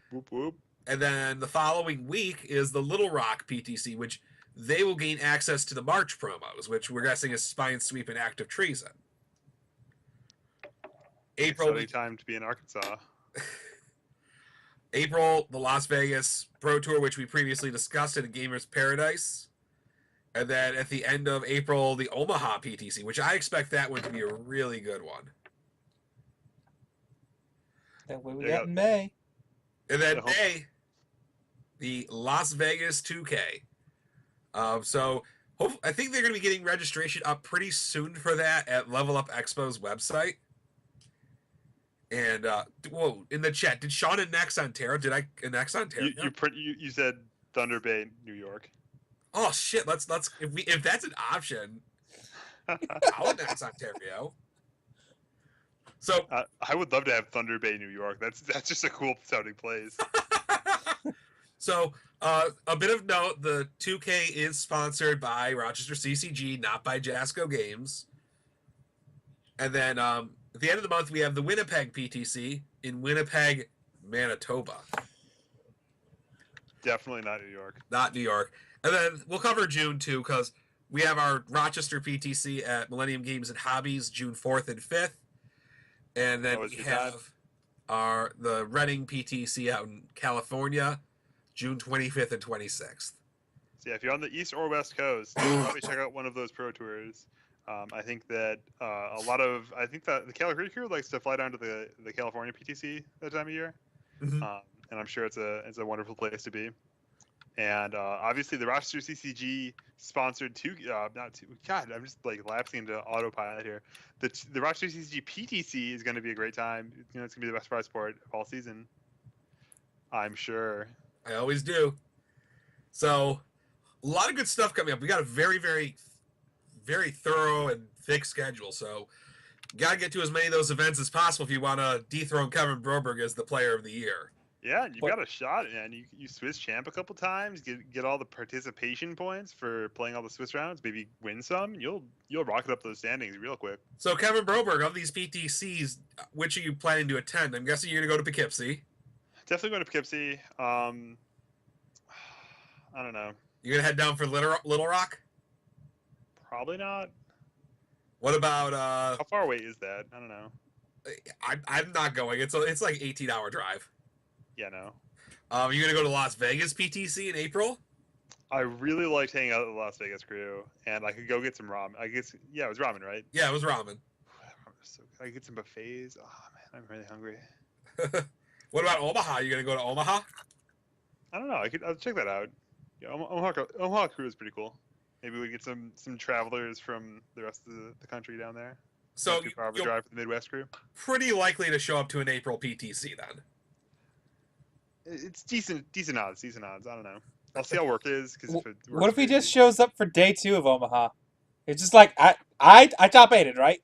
Whoop whoop. And then the following week is the Little Rock PTC, which they will gain access to the March promos, which we're guessing is Spine Sweep and Active Treason. Exciting time to be in Arkansas. April, the Las Vegas Pro Tour, which we previously discussed at a Gamers Paradise. And then at the end of April, the Omaha PTC, which I expect that one to be a really good one. That way we got in May. And then May, the Las Vegas 2K. So I think they're going to be getting registration up pretty soon for that at Level Up Expo's website. And whoa, in the chat, did Sean annex Ontario? Did I annex Ontario? You said Thunder Bay, New York. Oh shit! Let's if that's an option, I'll annex Ontario. So I would love to have Thunder Bay, New York. That's just a cool sounding place. So a bit of note: the 2K is sponsored by Rochester CCG, not by Jasco Games. And then at the end of the month, we have the Winnipeg PTC in Winnipeg, Manitoba. Definitely not New York. Not New York. And then we'll cover June too, because we have our Rochester PTC at Millennium Games and Hobbies, June 4th and 5th. And then we have the Reading PTC out in California, June 25th and 26th. So yeah, if you're on the East or West Coast, probably check out one of those pro tours. I think that I think that the Cali Crew likes to fly down to the California PTC that time of year, Mm-hmm. and I'm sure it's a wonderful place to be. And obviously, the Rochester CCG sponsored not two. God, I'm just like lapsing into autopilot here. The Rochester CCG PTC is going to be a great time. You know, it's going to be the best prize sport of all season. I'm sure. I always do. So, a lot of good stuff coming up. We got a very, very, very thorough and thick schedule. So, gotta get to as many of those events as possible if you want to dethrone Kevin Broberg as the Player of the Year. Yeah, you've What- got a shot, man. You Swiss champ a couple times, get all the participation points for playing all the Swiss rounds. Maybe win some. You'll rocket up those standings real quick. So, Kevin Broberg, of these PTCs, which are you planning to attend? I'm guessing you're going to go to Poughkeepsie. Definitely going to Poughkeepsie. I don't know. You're going to head down for Little Rock? Probably not. What about How far away is that? I don't know. I'm not going. It's like 18-hour drive. Yeah, no. You're gonna go to Las Vegas PTC in April? I really liked hanging out with the Las Vegas crew, and I could go get some ramen. I guess it was ramen, right? Yeah, it was ramen. Ramen was so good. I could get some buffets. Oh man, I'm really hungry. What about Omaha? You gonna go to Omaha? I don't know. I'll check that out. Yeah, Omaha crew is pretty cool. Maybe we get some travelers from the rest of the country down there. So Not too far of a you're drive for the Midwest crew. pretty likely to show up to an April PTC then. It's decent odds. I don't know. I'll see how work is. Cause What if he just shows up for day 2 of Omaha? It's just like I top 8'd, right?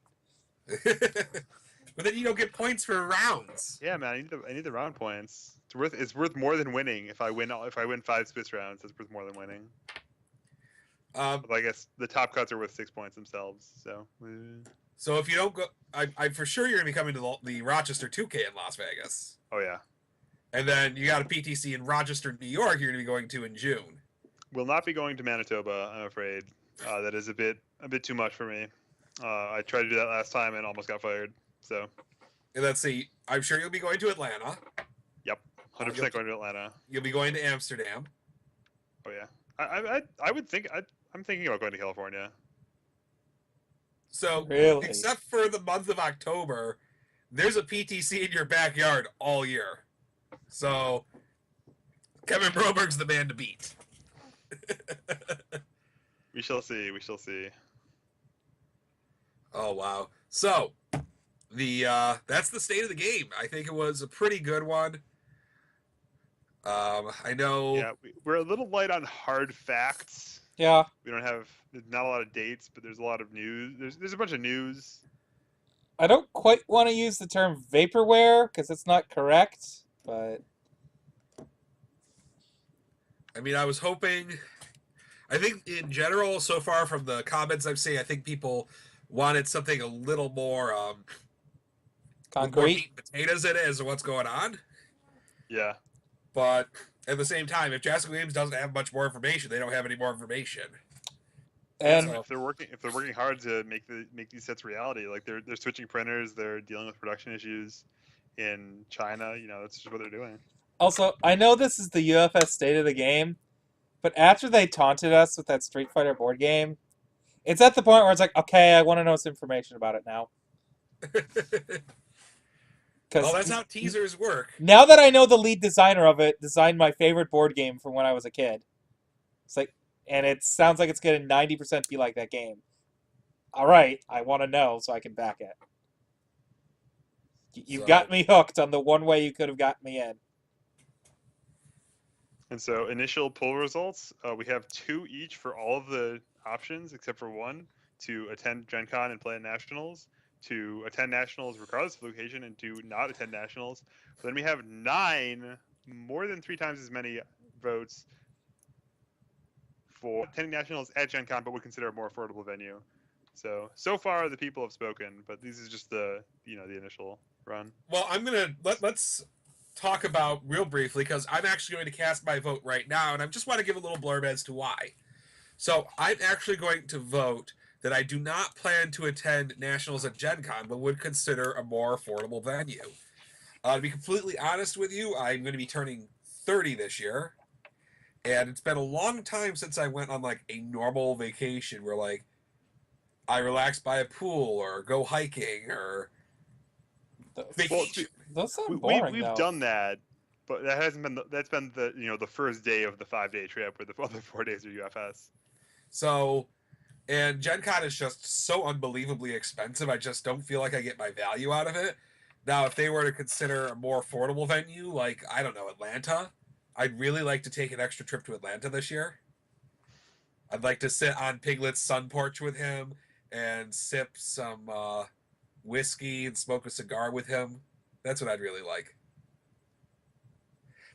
But then you don't get points for rounds. Yeah, man. I need the round points. It's worth more than winning. If I win 5 Swiss rounds, it's worth more than winning. But I guess the top cuts are worth 6 points themselves. So if you don't go, I for sure you're gonna be coming to the Rochester 2K in Las Vegas, Oh yeah. and then you got a PTC in Rochester, New York. You're gonna be going to in June. Will not be going to Manitoba. I'm afraid. That is a bit too much for me. I tried to do that last time and almost got fired. So. And let's see. I'm sure you'll be going to Atlanta. Yep. 100% going to Atlanta. You'll be going to Amsterdam. Oh yeah. I would think I'm thinking about going to California. So, Really? except for the month of October, there's a PTC in your backyard all year. So, Kevin Broberg's the man to beat. We shall see. We shall see. Oh wow! So, that's the state of the game. I think it was a pretty good one. I know. Yeah, we're a little light on hard facts. Yeah. We don't have not a lot of dates, but there's a lot of news. There's a bunch of news. I don't quite want to use the term vaporware because it's not correct, but I mean, I was hoping. I think in general, so far from the comments I've seen, I think people wanted something a little more with more concrete. meat and potatoes in it as to what's going on. Yeah. But at the same time, if Jessica Williams doesn't have much more information, they don't have any more information. And if they're working hard to make these sets reality, like they're switching printers, they're dealing with production issues in China. You know, that's just what they're doing. also, I know this is the UFS state of the game, but after they taunted us with that Street Fighter board game, it's at the point where it's like, okay, I want to know some information about it now. Well, Because that's how teasers work. now that I know the lead designer of it designed my favorite board game from when I was a kid, it's like, and it sounds like it's going to 90% be like that game. All right, I want to know so I can back it. You've got me hooked on the one way you could have gotten me in. And so initial poll results, we have 2 each for all of the options except for one: to attend Gen Con and play at Nationals, to attend Nationals regardless of location, and to not attend Nationals. But then we have 9, more than 3 times as many votes for attending Nationals at Gen Con, but would consider a more affordable venue. So far the people have spoken, but this is just the initial run. Well, I'm gonna let's talk about real briefly because I'm actually going to cast my vote right now, and I just want to give a little blurb as to why. So I'm actually going to vote that I do not plan to attend Nationals at Gen Con, but would consider a more affordable venue. To be completely honest with you, I'm going to be turning 30 this year, and it's been a long time since I went on like a normal vacation where like I relax by a pool or go hiking or vacation. Those sound We, boring, we've though. done that, but that hasn't been. That's been the the first day of the 5-day trip, where the other 4 days are UFS. So, and Gen Con is just so unbelievably expensive. I just don't feel like I get my value out of it. Now, if they were to consider a more affordable venue, like, I don't know, Atlanta, I'd really like to take an extra trip to Atlanta this year. I'd like to sit on Piglet's sun porch with him and sip some whiskey and smoke a cigar with him. That's what I'd really like.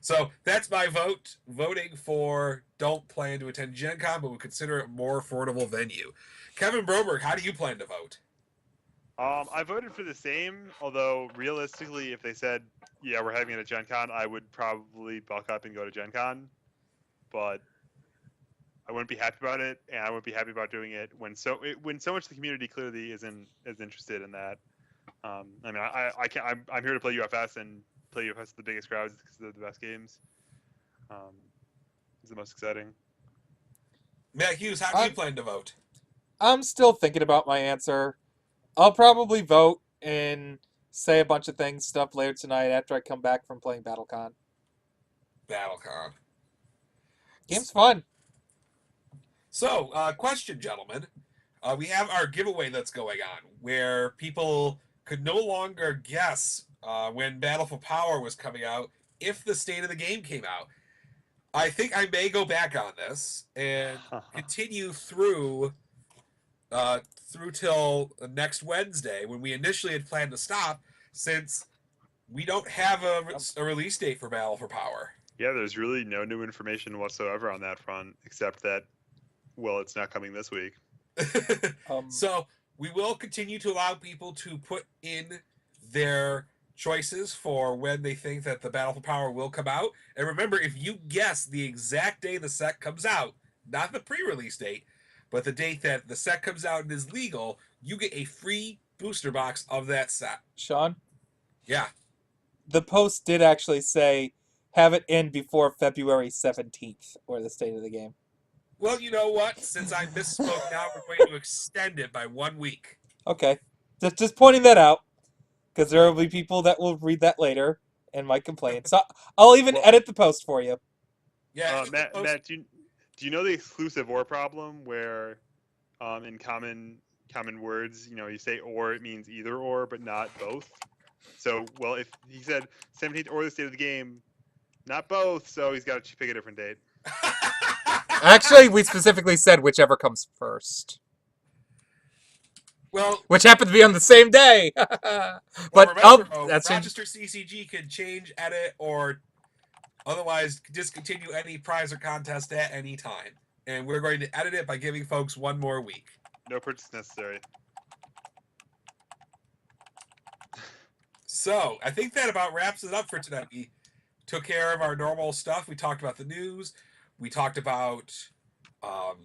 So that's my vote. Voting for don't plan to attend Gen Con, but would consider it a more affordable venue. Kevin Broberg, how do you plan to vote? I voted for the same, although realistically, if they said, yeah, we're having it at Gen Con, I would probably buck up and go to Gen Con. But I wouldn't be happy about it, and I wouldn't be happy about doing it when so much of the community clearly isn't as interested in that. I mean, I can't. I'm here to play UFS and play UFS with the biggest crowds because they're the best games. It's the most exciting. Matt Hughes, how do you plan to vote? I'm still thinking about my answer. I'll probably vote and say a bunch of stuff later tonight after I come back from playing BattleCon. BattleCon. Game's fun. So, question, gentlemen. We have our giveaway that's going on, where people could no longer guess when Battle for Power was coming out if the State of the Game came out. I think I may go back on this and continue through till next Wednesday, when we initially had planned to stop, since we don't have a release date for Battle for Power. Yeah, there's really no new information whatsoever on that front, except that, well, it's not coming this week. So we will continue to allow people to put in their choices for when they think that the Battle for Power will come out. And remember, if you guess the exact day the set comes out, not the pre-release date, but the date that the set comes out and is legal, you get a free booster box of that set. Sean? Yeah. The post did actually say, have it in before February 17th, or the State of the Game. Well, you know what? Since I misspoke now, we're going to extend it by 1 week. Okay. Just pointing that out, because there will be people that will read that later and might complain. So I'll even edit the post for you. Yeah, Matt, do you know the exclusive or problem where in common words, you say or, it means either or, but not both? So, well, if he said 17th or the State of the Game, not both, so he's got to pick a different date. Actually, we specifically said whichever comes first. Well, which happened to be on the same day. But remember, Rochester CCG can change, edit, or otherwise discontinue any prize or contest at any time. And we're going to edit it by giving folks 1 more week. No purchase necessary. So, I think that about wraps it up for tonight. We took care of our normal stuff. We talked about the news. We talked about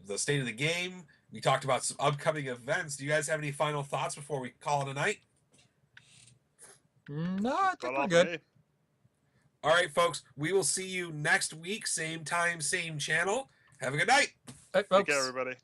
the State of the Game. We talked about some upcoming events. Do you guys have any final thoughts before we call it a night? No, I think we're good. All right, folks. We will see you next week. Same time, same channel. Have a good night. Bye, folks. Take care, everybody.